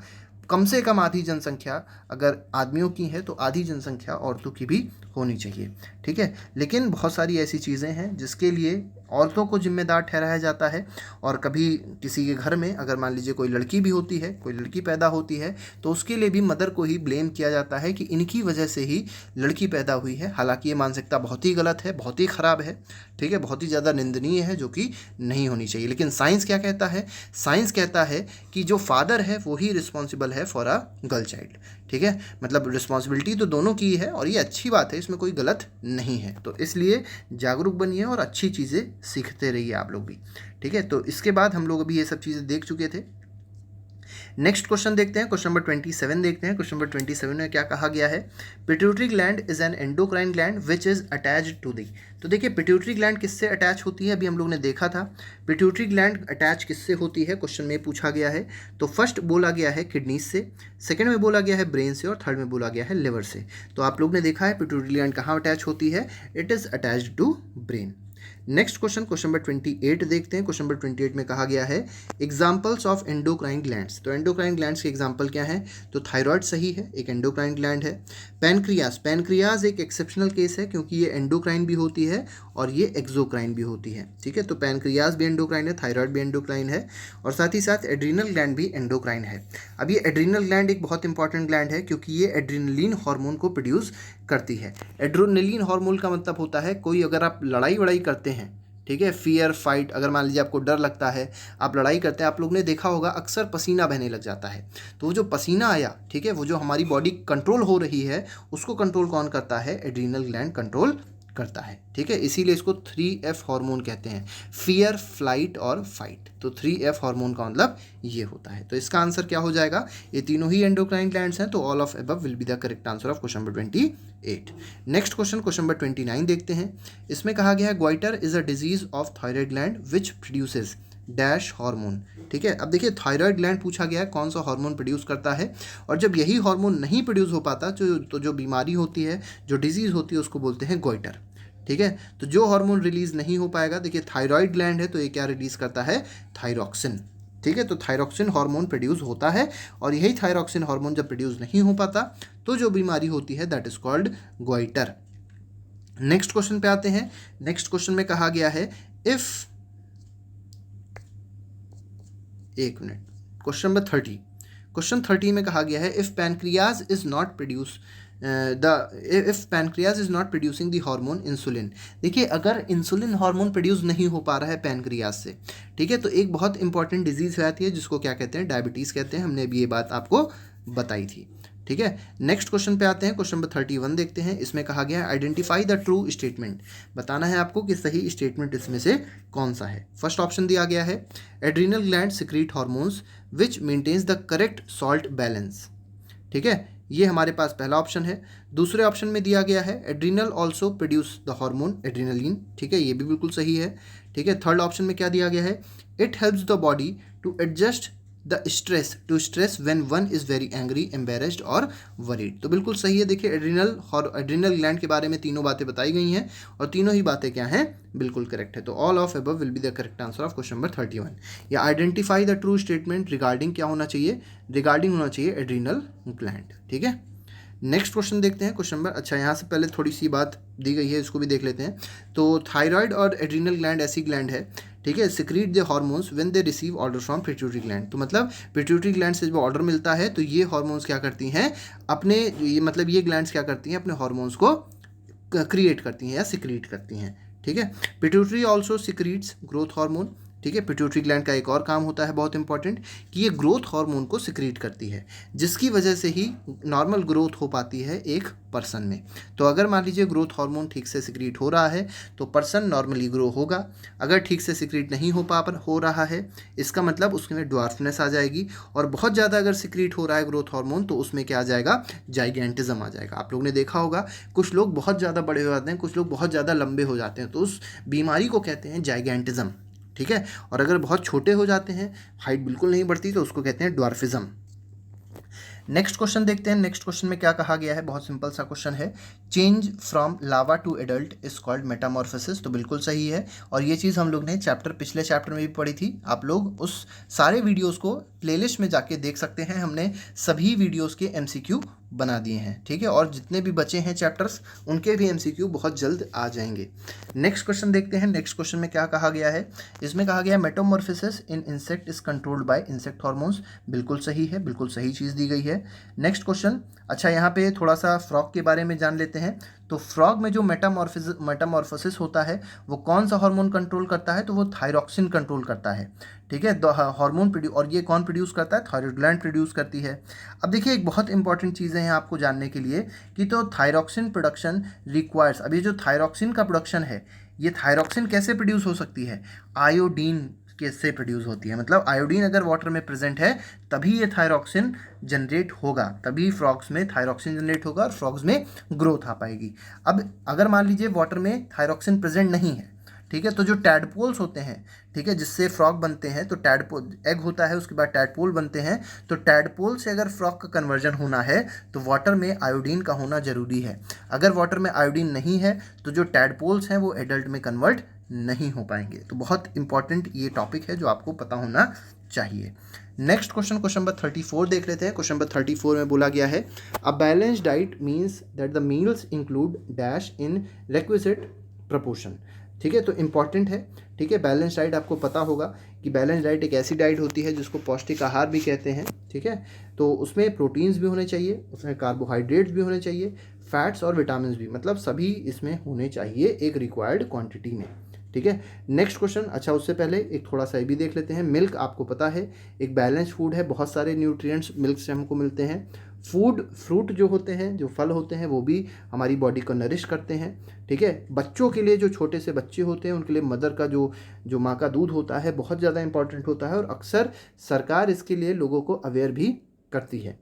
[SPEAKER 1] कम से कम आधी जनसंख्या अगर आदमियों की है तो आधी जनसंख्या औरतों की भी होनी चाहिए, ठीक है। लेकिन बहुत सारी ऐसी चीज़ें हैं जिसके लिए औरतों को जिम्मेदार ठहराया जाता है। और कभी किसी के घर में अगर मान लीजिए कोई लड़की भी होती है, कोई लड़की पैदा होती है, तो उसके लिए भी मदर को ही ब्लेम किया जाता है कि इनकी वजह से ही लड़की पैदा हुई है। हालांकि ये मानसिकता बहुत ही गलत है, बहुत ही ख़राब है, ठीक है, बहुत ही ज़्यादा निंदनीय है, जो कि नहीं होनी चाहिए। लेकिन साइंस क्या कहता है? साइंस कहता है कि जो फादर है वो ही रिस्पॉन्सिबल है फॉर अ गर्ल चाइल्ड, ठीक है। मतलब रिस्पॉन्सिबिलिटी तो दोनों की है और ये अच्छी बात है, इसमें कोई गलत नहीं है। तो इसलिए जागरूक बनिए और अच्छी चीज़ें सीखते रहिए आप लोग भी, ठीक है। तो इसके बाद हम लोग अभी ये सब चीज़ें देख चुके थे। नेक्स्ट क्वेश्चन देखते हैं, क्वेश्चन नंबर 27 देखते हैं। क्वेश्चन नंबर 27 में क्या कहा गया है? Pituitary gland is an endocrine gland which is attached to the. तो देखिए पिट्यूटरी ग्लैंड किससे अटैच होती है? अभी हम लोग ने देखा था पिट्यूटरी ग्लैंड अटैच किससे होती है, क्वेश्चन में पूछा गया है। तो फर्स्ट बोला गया है किडनीज से, सेकंड में बोला गया है ब्रेन से, और थर्ड में बोला गया है लिवर से। तो आप लोग ने देखा है पिट्यूटरी ग्लैंड कहाँ अटैच होती है? It is attached to brain. Next question, question number 28 देखते हैं। क्वेश्चन नंबर 28 में कहा गया है एग्जाम्पल्स ऑफ एंडोक्राइन ग्लैंड्स। तो एंडोक्राइन ग्लैंड्स के एग्जाम्पल क्या है? तो थायराइड सही है, एक एंडोक्राइन ग्लैंड है। पैनक्रियाज, पैनक्रियाज एक एक्सेप्शनल केस है क्योंकि ये एंडोक्राइन भी होती है और ये एक्सोक्राइन भी होती है, ठीक है। तो पैनक्रियाज भी एंडोक्राइन है, थायराइड भी एंडोक्राइन है, और साथ ही साथ एड्रीनल ग्लैंड भी एंडोक्राइन है। अब ये एड्रीनल ग्लैंड एक बहुत इंपॉर्टेंट ग्लैंड है क्योंकि ये एड्रीनलिन हार्मोन को प्रोड्यूस करती है। एड्रीनलिन हार्मोन का मतलब होता है कोई अगर आप लड़ाई वड़ाई करते हैं, ठीक है, फियर फाइट, अगर मान लीजिए आपको डर लगता है, आप लड़ाई करते हैं, आप लोग ने देखा होगा अक्सर पसीना बहने लग जाता है। तो वो जो पसीना आया, ठीक है, वो जो हमारी बॉडी कंट्रोल हो रही है उसको कंट्रोल कौन करता है? एड्रीनल ग्लैंड कंट्रोल करता है, ठीक है। इसीलिए इसको 3F हार्मोन कहते हैं, फियर, फ्लाइट और फाइट। तो 3F हार्मोन का मतलब ये होता है। तो इसका आंसर क्या हो जाएगा, ये तीनों ही एंडोक्राइन ग्लैंड्स हैं, तो all of above will be the correct answer of question number 28। Next question number 29 देखते हैं। इसमें कहा गया है goitre is a disease of thyroid gland which produces dash hormone, ठीक है। अब देखिए थायराइड ग्लैंड पूछा गया है कौन सा हार्मोन प्रोड्यूस करता है, और जब यही हार्मोन नहीं प्रोड्यूस हो पाता तो जो बीमारी होती है, जो डिजीज़ होती है, उसको बोलते हैं गोइटर, ठीक है। तो जो हार्मोन रिलीज नहीं हो पाएगा, देखिए थायराइड ग्लैंड है तो ये क्या रिलीज करता है, थायरॉक्सिन, ठीक है। तो थायरॉक्सिन हार्मोन प्रोड्यूस होता है, और यही थायरॉक्सिन हार्मोन जब प्रोड्यूस नहीं हो पाता तो जो बीमारी होती है that is called goitre. Next question पे आते हैं। नेक्स्ट क्वेश्चन में कहा गया है इफ, एक मिनट, क्वेश्चन नंबर 30। क्वेश्चन 30 में कहा गया है if pancreas is not produce if pancreas is not producing the hormone insulin. देखिए अगर इंसुलिन हार्मोन प्रोड्यूस नहीं हो पा रहा है पैनक्रियाज से, ठीक है, तो एक बहुत इंपॉर्टेंट डिजीज हो जाती है जिसको क्या कहते हैं, डायबिटीज़ कहते हैं। हमने अभी ये बात आपको बताई थी, ठीक है। नेक्स्ट क्वेश्चन पे आते हैं। क्वेश्चन नंबर 31 देखते हैं। इसमें कहा गया है आइडेंटिफाई द ट्रू स्टेटमेंट। बताना है आपको कि सही स्टेटमेंट इसमें से कौन सा है। फर्स्ट ऑप्शन दिया गया है adrenal gland secrete hormones which maintains the correct salt balance, ठीक है, ये हमारे पास पहला ऑप्शन है। दूसरे ऑप्शन में दिया गया है adrenal also produce the hormone adrenaline, ठीक है, ये भी बिल्कुल सही है, ठीक है। थर्ड ऑप्शन में क्या दिया गया है it helps the body to adjust the stress when one is very angry, embarrassed और वरीड। तो बिल्कुल सही है। देखिए एड्रीनल ग्लैंड के बारे में तीनों बातें बताई गई हैं, और तीनों ही बातें क्या हैं, बिल्कुल करेक्ट है। तो all of above will be the correct answer of question number 31। या identify the true statement regarding क्या होना चाहिए, रिगार्डिंग होना चाहिए एड्रीनल ग्लैंड, ठीक है। नेक्स्ट क्वेश्चन देखते हैं। क्वेश्चन नंबर, अच्छा यहाँ से पहले थोड़ी सी बात दी गई है, इसको भी देख लेते हैं। तो थायराइड और एड्रीनल ग्लैंड ऐसी ग्लैंड है, ठीक है, secrete the hormones when they receive order from pituitary gland. तो मतलब पिट्यूटरी ग्लैंड से जब ऑर्डर मिलता है तो ये हार्मोन्स क्या करती हैं अपने, ये मतलब ये ग्लैंड्स क्या करती हैं अपने हार्मोन्स को क्रिएट करती हैं या सिक्रीट करती हैं, ठीक है। Pituitary also secretes growth hormone, ठीक है। पिट्यूटरी ग्लैंड का एक और काम होता है बहुत इंपॉर्टेंट कि ये ग्रोथ हार्मोन को सिक्रीट करती है, जिसकी वजह से ही नॉर्मल ग्रोथ हो पाती है एक पर्सन में। तो अगर मान लीजिए ग्रोथ हार्मोन ठीक से सिक्रीट हो रहा है तो पर्सन नॉर्मली ग्रो होगा। अगर ठीक से सिक्रीट नहीं हो रहा है, इसका मतलब उसमें ड्वार्फनेस आ जाएगी, और बहुत ज़्यादा अगर सिक्रीट हो रहा है ग्रोथ हार्मोन तो उसमें क्या आ जाएगा, जाइगेंटिज्म आ जाएगा। आप लोगों ने देखा होगा कुछ लोग बहुत ज़्यादा बड़े हो जाते हैं, कुछ लोग बहुत ज़्यादा लंबे हो जाते हैं, तो उस बीमारी को कहते हैं जाइगेंटिज्म, ठीक है। और अगर बहुत छोटे हो जाते हैं, हाइट बिल्कुल नहीं बढ़ती, तो उसको कहते हैं ड्वार्फिज्म। नेक्स्ट क्वेश्चन देखते हैं। नेक्स्ट क्वेश्चन में क्या कहा गया है, बहुत सिंपल सा क्वेश्चन है, change from larva to adult is called metamorphosis. तो बिल्कुल सही है, और ये चीज़ हम लोग ने पिछले चैप्टर में भी पढ़ी थी। आप लोग उस सारे वीडियोस को प्लेलिस्ट में जाके देख सकते हैं, हमने सभी वीडियोस के MCQ बना दिए हैं, ठीक है, और जितने भी बचे हैं चैप्टर्स उनके भी MCQ बहुत जल्द आ जाएंगे। नेक्स्ट क्वेश्चन देखते हैं। नेक्स्ट क्वेश्चन में क्या कहा गया है, इसमें कहा गया है Metamorphosis in insect is controlled by insect hormones. बिल्कुल सही है, बिल्कुल सही चीज़ दी गई है। नेक्स्ट क्वेश्चन, अच्छा यहाँ पे थोड़ा सा फ्रॉग के बारे में जान लेते हैं। तो फ्रॉग में जो मेटामॉर्फोसिस होता है वो कौन सा हार्मोन कंट्रोल करता है, तो वो थायरॉक्सिन कंट्रोल करता है, ठीक है। हार्मोन और ये कौन प्रोड्यूस करता है, थायराइड ग्लैंड प्रोड्यूस करती है। अब देखिए एक बहुत इंपॉर्टेंट चीज़ है यहाँ आपको जानने के लिए कि तो थायरॉक्सिन प्रोडक्शन रिक्वायर्स, अब ये जो थायरॉक्सिन का प्रोडक्शन है, ये थायरॉक्सिन कैसे प्रोड्यूस हो सकती है, आयोडीन कैसे प्रोड्यूस होती है, मतलब आयोडीन अगर वाटर में प्रेजेंट है तभी ये थायरॉक्सिन जनरेट होगा, तभी फ्रॉग्स में थायरॉक्सिन जनरेट होगा और फ्रॉग्स में ग्रोथ आ पाएगी। अब अगर मान लीजिए वाटर में थायरॉक्सिन प्रेजेंट नहीं है, ठीक है, तो जो टैडपोल्स होते हैं, ठीक है, जिससे फ्रॉग बनते हैं, तो टैडपोल एग होता है, उसके बाद टैडपोल बनते हैं, तो टैडपोल से अगर फ्रॉग का कन्वर्जन होना है तो वाटर में आयोडीन का होना ज़रूरी है। अगर वाटर में आयोडीन नहीं है तो जो टैडपोल्स हैं वो एडल्ट में कन्वर्ट नहीं हो पाएंगे। तो बहुत इंपॉर्टेंट ये टॉपिक है जो आपको पता होना चाहिए। नेक्स्ट क्वेश्चन नंबर 34 देख लेते हैं। क्वेश्चन नंबर 34 में बोला गया है a balanced diet means that the meals include dash in requisite proportion, ठीक है, तो इंपॉर्टेंट है, ठीक है। बैलेंस डाइट आपको पता होगा कि बैलेंस डाइट एक ऐसी डाइट होती है जिसको पौष्टिक आहार भी कहते हैं, ठीक है। तो उसमें प्रोटीन्स भी होने चाहिए, उसमें कार्बोहाइड्रेट्स भी होने चाहिए, फैट्स और विटामिन भी, मतलब सभी इसमें होने चाहिए एक रिक्वायर्ड क्वांटिटी में, ठीक है। नेक्स्ट क्वेश्चन, अच्छा उससे पहले एक थोड़ा सा ये भी देख लेते हैं। मिल्क आपको पता है एक बैलेंस फूड है, बहुत सारे न्यूट्रिएंट्स मिल्क से हमको मिलते हैं। फ्रूट जो होते हैं, जो फल होते हैं, वो भी हमारी बॉडी को नरिश करते हैं। ठीक है। बच्चों के लिए, जो छोटे से बच्चे होते हैं उनके लिए मदर का जो माँ का दूध होता है बहुत ज़्यादा इंपॉर्टेंट होता है, और अक्सर सरकार इसके लिए लोगों को अवेयर भी करती है।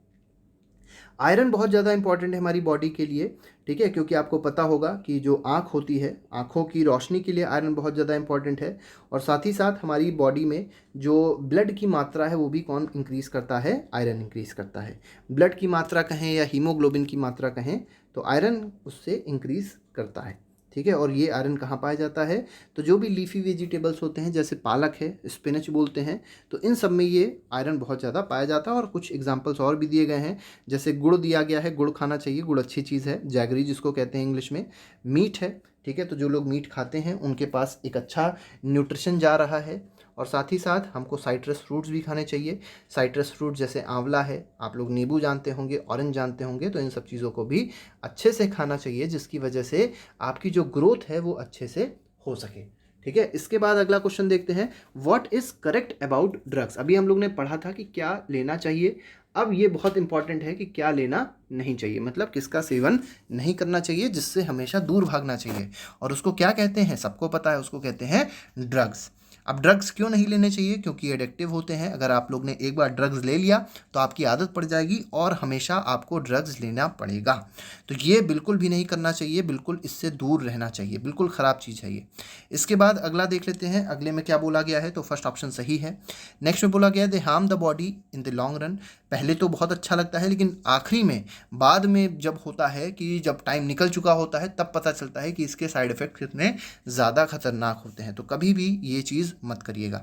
[SPEAKER 1] आयरन बहुत ज़्यादा इंपॉर्टेंट है हमारी बॉडी के लिए, ठीक है, क्योंकि आपको पता होगा कि जो आँख होती है, आँखों की रोशनी के लिए आयरन बहुत ज़्यादा इंपॉर्टेंट है। और साथ ही साथ हमारी बॉडी में जो ब्लड की मात्रा है वो भी कौन इंक्रीज़ करता है? आयरन इंक्रीज़ करता है। ब्लड की मात्रा कहें या हीमोग्लोबिन की मात्रा कहें, तो आयरन उससे इंक्रीज़ करता है। ठीक है। और ये आयरन कहाँ पाया जाता है? तो जो भी लीफी वेजिटेबल्स होते हैं, जैसे पालक है, स्पिनच बोलते हैं, तो इन सब में ये आयरन बहुत ज़्यादा पाया जाता है। और कुछ एग्जांपल्स और भी दिए गए हैं, जैसे गुड़ दिया गया है, गुड़ खाना चाहिए, गुड़ अच्छी चीज़ है, जैगरी जिसको कहते हैं इंग्लिश में। मीट है, ठीक है, तो जो लोग मीट खाते हैं उनके पास एक अच्छा न्यूट्रिशन जा रहा है। और साथ ही साथ हमको साइट्रस फ्रूट्स भी खाने चाहिए। साइट्रस फ्रूट जैसे आंवला है, आप लोग नींबू जानते होंगे, ऑरेंज जानते होंगे, तो इन सब चीज़ों को भी अच्छे से खाना चाहिए, जिसकी वजह से आपकी जो ग्रोथ है वो अच्छे से हो सके। ठीक है। इसके बाद अगला क्वेश्चन देखते हैं, what is correct about drugs. अभी हम लोग ने पढ़ा था कि क्या लेना चाहिए, अब ये बहुत इंपॉर्टेंट है कि क्या लेना नहीं चाहिए, मतलब किसका सेवन नहीं करना चाहिए, जिससे हमेशा दूर भागना चाहिए। और उसको क्या कहते हैं? सबको पता है, उसको कहते हैं ड्रग्स। अब ड्रग्स क्यों नहीं लेने चाहिए? क्योंकि एडिक्टिव होते हैं। अगर आप लोग ने एक बार ड्रग्स ले लिया तो आपकी आदत पड़ जाएगी और हमेशा आपको ड्रग्स लेना पड़ेगा। तो ये बिल्कुल भी नहीं करना चाहिए, बिल्कुल इससे दूर रहना चाहिए, बिल्कुल ख़राब चीज़ है ये। इसके बाद अगला देख लेते हैं, अगले में क्या बोला गया है। तो फर्स्ट ऑप्शन सही है। नेक्स्ट में बोला गया है, they harm the body in the long run. पहले तो बहुत अच्छा लगता है, लेकिन आखिरी में, बाद में जब होता है कि जब टाइम निकल चुका होता है, तब पता चलता है कि इसके साइड इफ़ेक्ट कितने ज़्यादा खतरनाक होते हैं। तो कभी भी ये चीज़ मत करिएगा।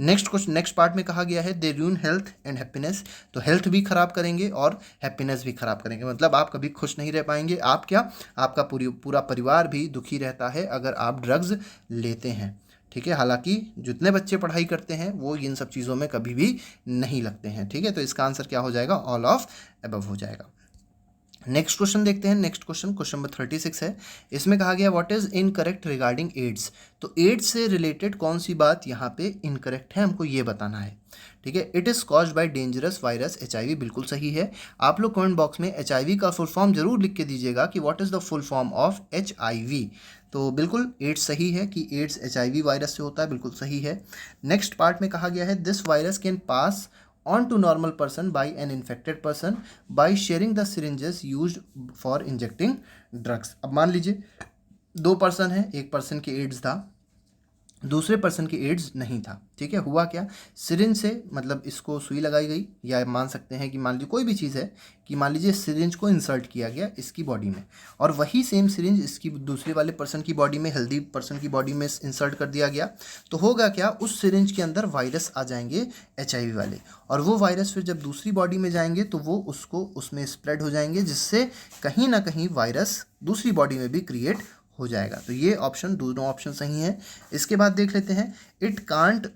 [SPEAKER 1] नेक्स्ट क्वेश्चन, नेक्स्ट पार्ट में कहा गया है, दे रूइन हेल्थ एंड हैप्पीनेस। तो हेल्थ भी खराब करेंगे और हैप्पीनेस भी खराब करेंगे, मतलब आप कभी खुश नहीं रह पाएंगे। आप क्या, आपका पूरा परिवार भी दुखी रहता है अगर आप ड्रग्स लेते हैं। ठीक है। हालांकि जितने बच्चे पढ़ाई करते हैं वो इन सब चीज़ों में कभी भी नहीं लगते हैं। ठीक है। तो इसका आंसर क्या हो जाएगा? ऑल ऑफ अबव हो जाएगा। नेक्स्ट क्वेश्चन देखते हैं। नेक्स्ट क्वेश्चन नंबर 36 है। इसमें कहा गया, what is incorrect regarding AIDS. तो एड्स से रिलेटेड कौन सी बात यहाँ पे इनकरेक्ट है, हमको ये बताना है। ठीक है। It is caused by dangerous virus HIV, बिल्कुल सही है। आप लोग कमेंट बॉक्स में HIV का फुल फॉर्म जरूर लिख के दीजिएगा कि what is the full form of HIV। तो बिल्कुल एड्स सही है कि एड्स HIV वायरस से होता है, बिल्कुल सही है। नेक्स्ट पार्ट में कहा गया है, this virus can pass on to normal person by an infected person by sharing the syringes used for injecting drugs। अब मान लीजिए 2 पर्सन है, एक पर्सन के एड्स था, दूसरे पर्सन की एड्स नहीं था। ठीक है। हुआ क्या, सिरिंज से, मतलब इसको सुई लगाई गई, या मान सकते हैं कि मान लीजिए कोई भी चीज़ है कि मान लीजिए सिरिंज को इंसर्ट किया गया इसकी बॉडी में, और वही सेम सिरिंज इसकी दूसरे वाले पर्सन की बॉडी में, हेल्दी पर्सन की बॉडी में इंसर्ट कर दिया गया। तो होगा क्या, उस सिरिंज के अंदर वायरस आ जाएंगे HIV वाले, और वो वायरस फिर जब दूसरी बॉडी में जाएंगे तो वो उसको उसमें स्प्रेड हो जाएंगे, जिससे कहीं ना कहीं वायरस दूसरी बॉडी में भी क्रिएट हो जाएगा। तो ये ऑप्शन, दोनों ऑप्शन सही हैं। इसके बाद देख लेते हैं, इट कांट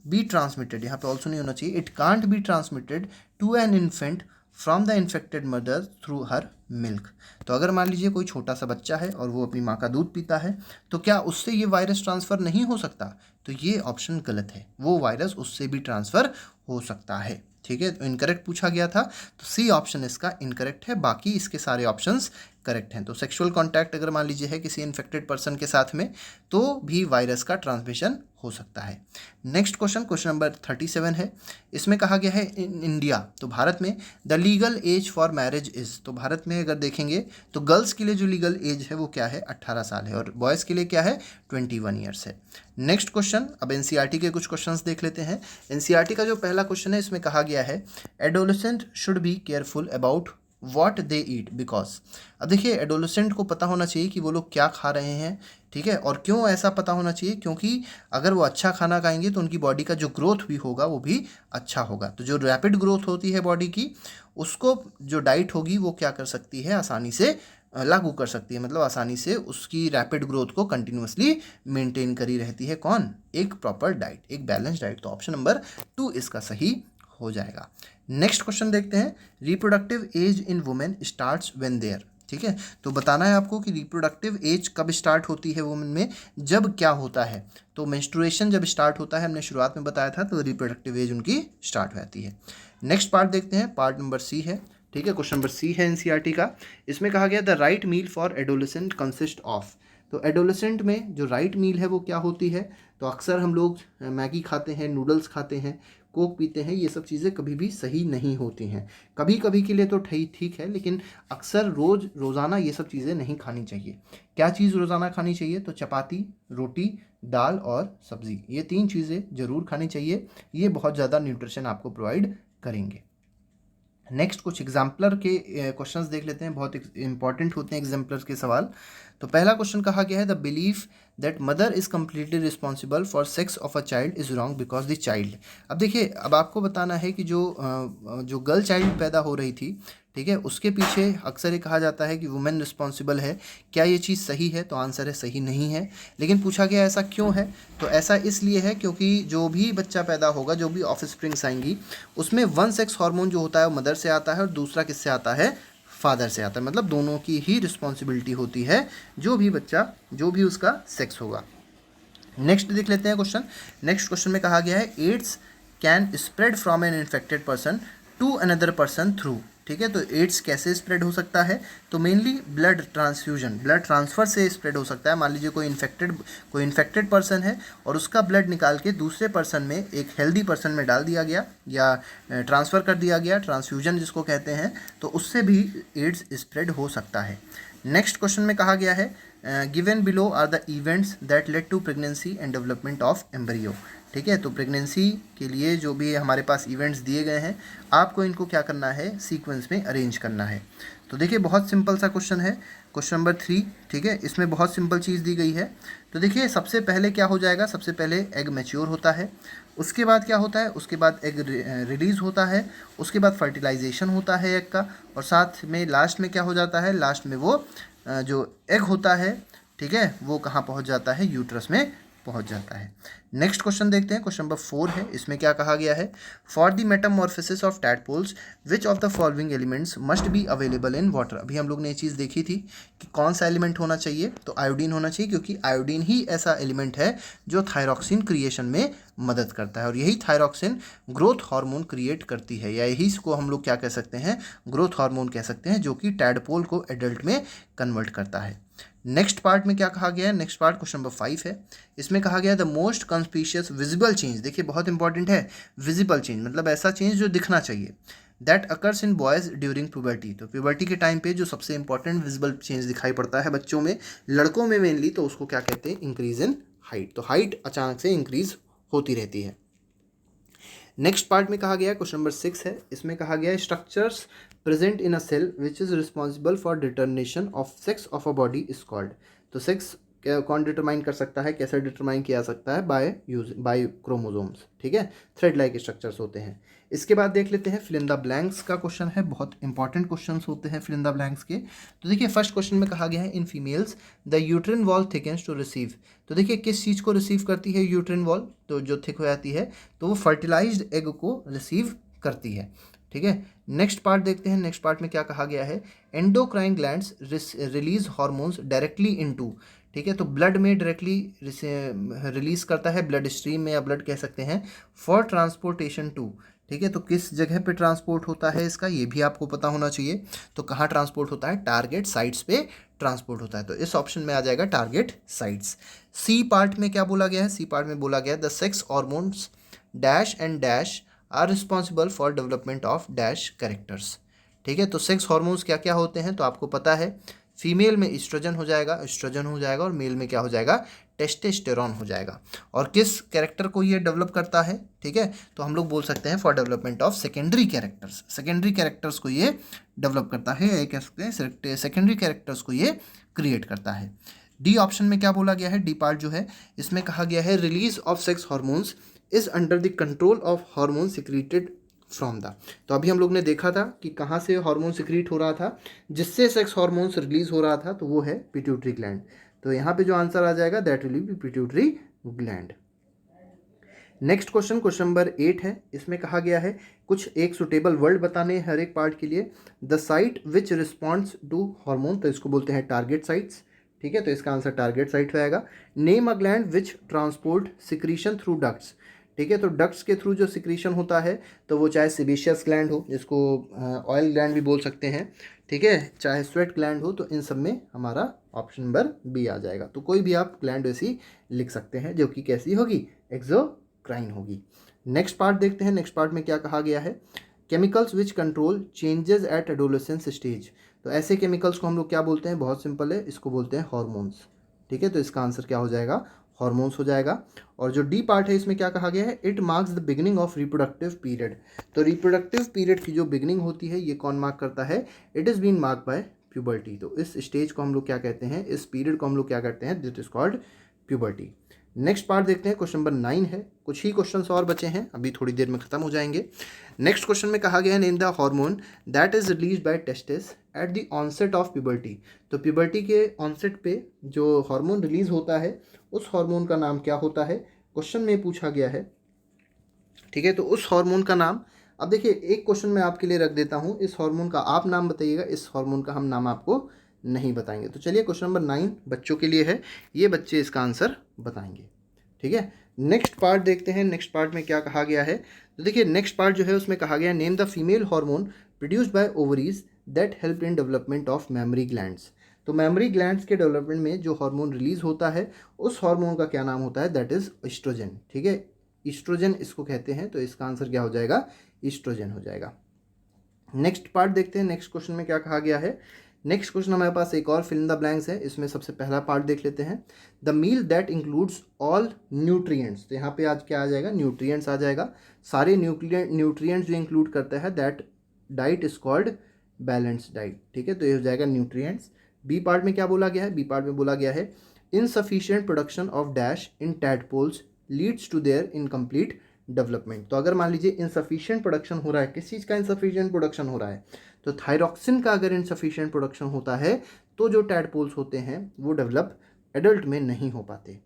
[SPEAKER 1] बी ट्रांसमिटेड, यहाँ पे ऑल्सो नहीं होना चाहिए, it can't be transmitted to an infant from the infected mother through her milk. तो अगर मान लीजिए कोई छोटा सा बच्चा है और वो अपनी माँ का दूध पीता है, तो क्या उससे ये वायरस ट्रांसफ़र नहीं हो सकता? तो ये ऑप्शन गलत है, वो वायरस उससे भी ट्रांसफ़र हो सकता है। ठीक है। तो इनकरेक्ट पूछा गया था, तो सी ऑप्शन इसका इनकरेक्ट है, बाकी इसके सारे ऑप्शंस करेक्ट हैं। तो सेक्सुअल कांटेक्ट अगर मान लीजिए है किसी इन्फेक्टेड पर्सन के साथ में, तो भी वायरस का ट्रांसमिशन हो सकता है। नेक्स्ट क्वेश्चन नंबर 37 है। इसमें कहा गया है, इन इंडिया, तो भारत में, the legal age for marriage is. तो भारत में अगर देखेंगे तो गर्ल्स के लिए जो लीगल एज है वो क्या है? 18 साल है, और बॉयज़ के लिए क्या है? 21 ईयर्स है। नेक्स्ट क्वेश्चन, अब NCERT के कुछ क्वेश्चंस देख लेते हैं। NCERT का जो पहला क्वेश्चन है, इसमें कहा गया है, adolescent should be careful about what they eat because. अब देखिए, एडोलेसेंट को पता होना चाहिए कि वो लोग क्या खा रहे हैं। ठीक है। और क्यों ऐसा पता होना चाहिए? क्योंकि अगर वो अच्छा खाना खाएंगे तो उनकी बॉडी का जो ग्रोथ भी होगा वो भी अच्छा होगा। तो जो रैपिड ग्रोथ होती है बॉडी की, उसको जो डाइट होगी वो क्या कर सकती है? आसानी से लागू कर सकती है, मतलब आसानी से उसकी रैपिड ग्रोथ को कंटिन्यूसली मेंटेन करी रहती है। कौन? एक प्रॉपर डाइट, एक बैलेंस डाइट। तो ऑप्शन नंबर 2 इसका सही हो जाएगा। नेक्स्ट क्वेश्चन देखते हैं, reproductive age in women starts when their. ठीक है। तो बताना है आपको कि रिप्रोडक्टिव एज कब स्टार्ट होती है वुमेन में, जब क्या होता है, तो मेंस्ट्रुएशन जब स्टार्ट होता है, हमने शुरुआत में बताया था, तो रिप्रोडक्टिव एज उनकी स्टार्ट हो जाती है। नेक्स्ट पार्ट देखते हैं, पार्ट नंबर सी है, ठीक है, क्वेश्चन नंबर सी है एनसीईआरटी का। इसमें कहा गया the right meal for adolescent consist of. तो एडोलेसेंट में जो राइट मील है वो क्या होती है, तो अक्सर हम लोग मैगी खाते हैं, नूडल्स खाते हैं, कोक पीते हैं, ये सब चीज़ें कभी भी सही नहीं होती हैं। कभी कभी के लिए तो ठीक है, लेकिन अक्सर रोज़ाना ये सब चीज़ें नहीं खानी चाहिए। क्या चीज़ रोज़ाना खानी चाहिए, तो चपाती, रोटी, दाल और सब्ज़ी, ये 3 चीज़ें ज़रूर खानी चाहिए। ये बहुत ज़्यादा न्यूट्रिशन आपको प्रोवाइड करेंगे। नेक्स्ट कुछ एग्जाम्पलर के क्वेश्चंस देख लेते हैं, बहुत इंपॉर्टेंट होते हैं एग्जाम्पलर के सवाल। तो पहला क्वेश्चन कहा गया है the belief that mother is completely responsible for sex of a child is wrong because the child. अब देखिए, अब आपको बताना है कि जो गर्ल चाइल्ड पैदा हो रही थी, ठीक है, उसके पीछे अक्सर ये कहा जाता है कि वुमेन रिस्पॉन्सिबल है। क्या ये चीज़ सही है, तो आंसर है सही नहीं है। लेकिन पूछा गया ऐसा क्यों है, तो ऐसा इसलिए है क्योंकि जो भी बच्चा पैदा होगा, जो भी ऑफस्प्रिंग्स आएंगी, उसमें वन सेक्स हार्मोन जो होता है वो मदर से आता है और दूसरा किससे आता है, फादर से आता है। मतलब दोनों की ही रिस्पॉन्सिबिलिटी होती है, जो भी बच्चा, जो भी उसका सेक्स होगा। नेक्स्ट देख लेते हैं क्वेश्चन। नेक्स्ट क्वेश्चन में कहा गया है AIDS can spread from an infected person to another person through. ठीक है, तो एड्स कैसे स्प्रेड हो सकता है, तो mainly blood transfusion, blood transfer से स्प्रेड हो सकता है। मान लीजिए कोई इन्फेक्टेड पर्सन है और उसका ब्लड निकाल के दूसरे पर्सन में, एक हेल्दी पर्सन में डाल दिया गया या ट्रांसफ़र कर दिया गया, ट्रांसफ्यूजन जिसको कहते हैं, तो उससे भी एड्स स्प्रेड हो सकता है। नेक्स्ट क्वेश्चन में कहा गया है given below are the events that led to pregnancy and development of embryo. ठीक है, तो प्रेगनेंसी के लिए जो भी हमारे पास इवेंट्स दिए गए हैं, आपको इनको क्या करना है, सीक्वेंस में अरेंज करना है। तो देखिए, बहुत सिंपल सा क्वेश्चन है, क्वेश्चन नंबर 3। ठीक है, इसमें बहुत सिंपल चीज़ दी गई है। तो देखिए, सबसे पहले क्या हो जाएगा, सबसे पहले एग मैच्योर होता है, उसके बाद क्या होता है, उसके बाद एग रिलीज़ होता है, उसके बाद फर्टिलाइजेशन होता है एग का, और साथ में लास्ट में क्या हो जाता है, लास्ट में वो जो एग होता है, ठीक है, वो कहाँ पहुँच जाता है, यूट्रस में पहुँच जाता है। नेक्स्ट क्वेश्चन देखते हैं, क्वेश्चन नंबर 4 है। इसमें क्या कहा गया है, for the metamorphosis of tadpoles which of the following elements must be available in water. अभी हम लोग ने ये चीज़ देखी थी कि कौन सा एलिमेंट होना चाहिए, तो आयोडीन होना चाहिए, क्योंकि आयोडीन ही ऐसा एलिमेंट है जो थायरॉक्सिन क्रिएशन में मदद करता है, और यही थायरॉक्सिन ग्रोथ हार्मोन क्रिएट करती है, या यही इसको हम लोग क्या कह सकते हैं, ग्रोथ हार्मोन कह सकते हैं, जो कि टैडपोल को एडल्ट में कन्वर्ट करता है। नेक्स्ट पार्ट में क्या कहा गया है, नेक्स्ट पार्ट क्वेश्चन नंबर 5 है। इसमें कहा गया है द मोस्ट कंस्पिशियस विजिबल चेंज। देखिए, बहुत इंपॉर्टेंट है, विजिबल चेंज मतलब ऐसा चेंज जो दिखना चाहिए, that occurs in boys during puberty. तो प्यूबर्टी के टाइम पे जो सबसे इंपॉर्टेंट विजिबल चेंज दिखाई पड़ता है बच्चों में, लड़कों में मेनली, तो उसको क्या कहते हैं, इंक्रीज इन हाइट। तो हाइट अचानक से इंक्रीज होती रहती है। नेक्स्ट पार्ट में कहा गया है, क्वेश्चन नंबर 6 है। इसमें कहा गया है structures present in a cell which is responsible for determination of sex of a body is called. तो सेक्स कौन डिटरमाइन कर सकता है, कैसे डिटरमाइन किया सकता है, बाय क्रोमोसोम्स। ठीक है, थ्रेड लाइक स्ट्रक्चर्स होते हैं। इसके बाद देख लेते हैं फिल इन द ब्लैंक्स का क्वेश्चन है, बहुत इंपॉर्टेंट क्वेश्चंस होते हैं फिल इन द ब्लैंक्स के। तो देखिए, फर्स्ट क्वेश्चन में कहा गया है in females the uterine wall thickens to receive. तो देखिए, किस चीज़ को रिसीव करती है यूट्रिन वॉल, तो जो थिक हो जाती है, तो वो फर्टिलाइज्ड एग को रिसीव करती है। ठीक है, नेक्स्ट पार्ट देखते हैं। नेक्स्ट पार्ट में क्या कहा गया है, endocrine glands release hormones directly into. ठीक है, तो ब्लड में डायरेक्टली रिलीज करता है, ब्लड स्ट्रीम में, या ब्लड कह सकते हैं, फॉर ट्रांसपोर्टेशन टू। ठीक है, तो किस जगह पे ट्रांसपोर्ट होता है इसका, ये भी आपको पता होना चाहिए। तो कहाँ ट्रांसपोर्ट होता है, टारगेट साइट्स पे ट्रांसपोर्ट होता है, तो इस ऑप्शन में आ जाएगा टारगेट साइट्स। सी पार्ट में क्या बोला गया है, सी पार्ट में बोला गया है the sex hormones dash and dash are responsible for development of dash characters. ठीक है, तो सेक्स हार्मोन्स क्या क्या होते हैं, तो आपको पता है, फीमेल में एस्ट्रोजन हो जाएगा, और मेल में क्या हो जाएगा, टेस्टोस्टेरोन हो जाएगा। और किस कैरेक्टर को ये डेवलप करता है, ठीक है, तो हम लोग बोल सकते हैं for development of secondary characters को ये डेवलप करता है, या कह सकते हैं सेकेंडरी कैरेक्टर्स को ये क्रिएट करता है। डी ऑप्शन में क्या बोला गया है, डी पार्ट जो है, इसमें कहा गया है release of sex hormones is under the control of hormone secreted from the. तो अभी हम लोग ने देखा था कि कहाँ से हार्मोन सिक्रीट हो रहा था, जिससे सेक्स हार्मोन्स रिलीज हो रहा था, तो वो है पिट्यूटरी ग्लैंड। तो यहाँ पे जो आंसर आ जाएगा that will be pituitary gland. Next question, question number 8 है। इसमें कहा गया है कुछ एक सुटेबल वर्ड बताने हैं हर एक पार्ट के लिए। The site which responds to hormone, तो इसको बोलते हैं टारगेट साइट्स। ठीक है, तो इसका आंसर टारगेट साइट पे आएगा। Name a gland which transport secretion through ducts. ठीक है, तो डक्ट्स के थ्रू जो सिक्रीशन होता है तो वो चाहे सेबेशियस ग्लैंड हो, जिसको ऑयल ग्लैंड भी बोल सकते हैं, ठीक है, चाहे स्वेट ग्लैंड हो, तो इन सब में हमारा ऑप्शन नंबर बी आ जाएगा। तो कोई भी आप ग्लैंड ऐसी लिख सकते हैं जो कि कैसी होगी, एक्सोक्राइन होगी। नेक्स्ट पार्ट देखते हैं। नेक्स्ट पार्ट में क्या कहा गया है, chemicals which control changes at adolescence stage. तो ऐसे केमिकल्स को हम लोग क्या बोलते हैं, बहुत सिंपल है, इसको बोलते हैं हॉर्मोन्स। ठीक है, तो इसका आंसर क्या हो जाएगा, हॉर्मोन्स हो जाएगा। और जो डी पार्ट है इसमें क्या कहा गया है, it marks the beginning of reproductive period. तो रिप्रोडक्टिव पीरियड की जो बिगिनिंग होती है ये कौन मार्क करता है, it is been mark by puberty. तो इस स्टेज को हम लोग क्या कहते हैं, इस पीरियड को हम लोग क्या कहते हैं, that is called puberty. Next part देखते हैं, क्वेश्चन नंबर 9 है। कुछ ही क्वेश्चंस और बचे हैं, अभी थोड़ी देर में खत्म हो जाएंगे। नेक्स्ट क्वेश्चन में कहा गया है, name the hormone that is release by testis at the onset of puberty. तो प्यूबर्टी के ऑनसेट पे जो हार्मोन रिलीज होता है उस हार्मोन का नाम क्या होता है, क्वेश्चन में पूछा गया है। ठीक है, तो उस हार्मोन का नाम, अब देखिए एक क्वेश्चन मैं आपके लिए रख देता हूँ, इस हार्मोन का आप नाम बताइएगा, इस हार्मोन का हम नाम आपको नहीं बताएंगे। तो चलिए क्वेश्चन नंबर 9 बच्चों के लिए है, ये बच्चे इसका आंसर बताएंगे। ठीक है, नेक्स्ट पार्ट देखते हैं। नेक्स्ट पार्ट में क्या कहा गया है, तो देखिए नेक्स्ट पार्ट जो है उसमें कहा गया है, name the female hormone produced by ovaries that help in development of mammary glands. तो मेमोरी ग्लैंड्स के डेवलपमेंट में जो हार्मोन रिलीज होता है उस हार्मोन का क्या नाम होता है, दैट इज ईस्ट्रोजन। ठीक है, ईस्ट्रोजन इसको कहते हैं, तो इसका आंसर क्या हो जाएगा, ईस्ट्रोजन हो जाएगा। नेक्स्ट पार्ट देखते हैं। नेक्स्ट क्वेश्चन में क्या कहा गया है, नेक्स्ट क्वेश्चन हमारे पास एक और फिल इन द ब्लैंक्स है। इसमें सबसे पहला पार्ट देख लेते हैं, the meal that includes all nutrients. तो यहाँ पे आज क्या आ जाएगा, न्यूट्रिएंट्स आ जाएगा, सारे न्यूट्रिएंट्स जो इंक्लूड करता है, that diet is called balanced diet. ठीक है, तो ये हो जाएगा न्यूट्रिएंट्स। बी पार्ट में क्या बोला गया है, बी पार्ट में बोला गया है, insufficient production of dash in tadpoles leads to their incomplete development. तो अगर मान लीजिए इनसफिशिएंट प्रोडक्शन हो रहा है, किस चीज़ का इनसफिशिएंट प्रोडक्शन हो रहा है, तो थायरॉक्सिन का अगर इनसफिशिएंट प्रोडक्शन होता है तो जो टैडपोल्स होते हैं वो डेवलप एडल्ट में नहीं हो पाते।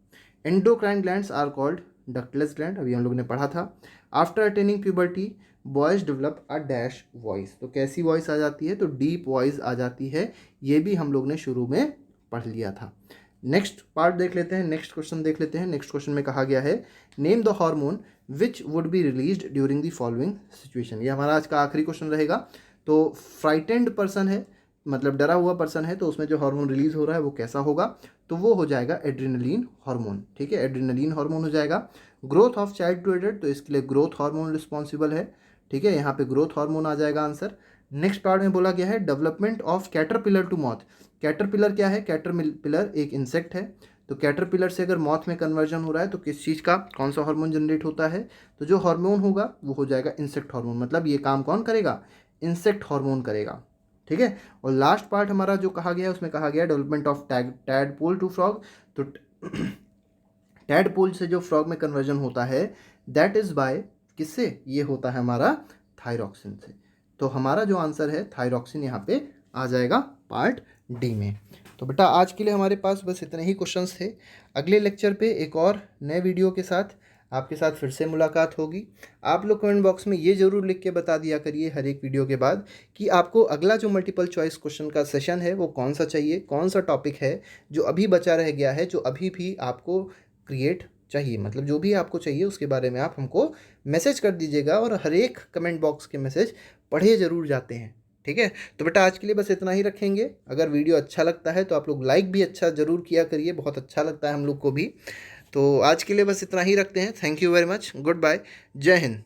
[SPEAKER 1] Endocrine glands are called ductless gland, अभी हम लोग ने पढ़ा था। After attaining puberty boys develop a dash voice. तो कैसी वॉइस आ जाती है, तो डीप वॉइस आ जाती है, ये भी हम लोग ने शुरू में पढ़ लिया था। नेक्स्ट पार्ट देख लेते हैं, नेक्स्ट क्वेश्चन देख लेते हैं। नेक्स्ट क्वेश्चन में कहा गया है, name the hormone which would be released during the following situation. ये हमारा आज का आखिरी क्वेश्चन रहेगा। तो फ्राइटेंड पर्सन है, मतलब डरा हुआ पर्सन है, तो उसमें जो हार्मोन रिलीज हो रहा है वो कैसा होगा, तो वो हो जाएगा एड्रेनलिन हार्मोन। ठीक है, एड्रेनलिन हार्मोन हो जाएगा। Growth of child to adult, तो इसके लिए ग्रोथ हार्मोन रिस्पॉन्सिबल है। ठीक है, यहाँ पे ग्रोथ हार्मोन आ जाएगा आंसर। नेक्स्ट पार्ट में बोला गया है, development of caterpillar to moth. Caterpillar क्या है, कैटरपिलर एक इंसेक्ट है, तो कैटरपिलर से अगर मॉथ में कन्वर्जन हो रहा है तो किस चीज़ का, कौन सा हार्मोन जनरेट होता है, तो जो हार्मोन होगा वो हो जाएगा इंसेक्ट हार्मोन। मतलब ये काम कौन करेगा, इंसेक्ट हार्मोन करेगा। ठीक है, और लास्ट पार्ट हमारा जो कहा गया है उसमें कहा गया development of tadpole to frog. तो टैडपोल से जो फ्रॉग में कन्वर्जन होता है दैट इज बाय किससे, ये होता है हमारा थायरॉक्सिन से। तो हमारा जो आंसर है थायरॉक्सिन यहाँ पे आ जाएगा पार्ट डी में। तो बेटा आज के लिए हमारे पास बस इतने ही क्वेश्चंस थे। अगले लेक्चर पे एक और नए वीडियो के साथ आपके साथ फिर से मुलाकात होगी। आप लोग कमेंट बॉक्स में ये ज़रूर लिख के बता दिया करिए हर एक वीडियो के बाद कि आपको अगला जो मल्टीपल चॉइस क्वेश्चन का सेशन है वो कौन सा चाहिए, कौन सा टॉपिक है जो अभी बचा रह गया है, जो अभी भी आपको क्रिएट चाहिए, मतलब जो भी आपको चाहिए उसके बारे में आप हमको मैसेज कर दीजिएगा, और हर एक कमेंट बॉक्स के मैसेज पढ़े ज़रूर जाते हैं। ठीक है, तो बेटा आज के लिए बस इतना ही रखेंगे। अगर वीडियो अच्छा लगता है तो आप लोग लाइक भी अच्छा ज़रूर किया करिए, बहुत अच्छा लगता है हम लोग को भी। तो आज के लिए बस इतना ही रखते हैं। Thank you very much, goodbye, जय हिंद।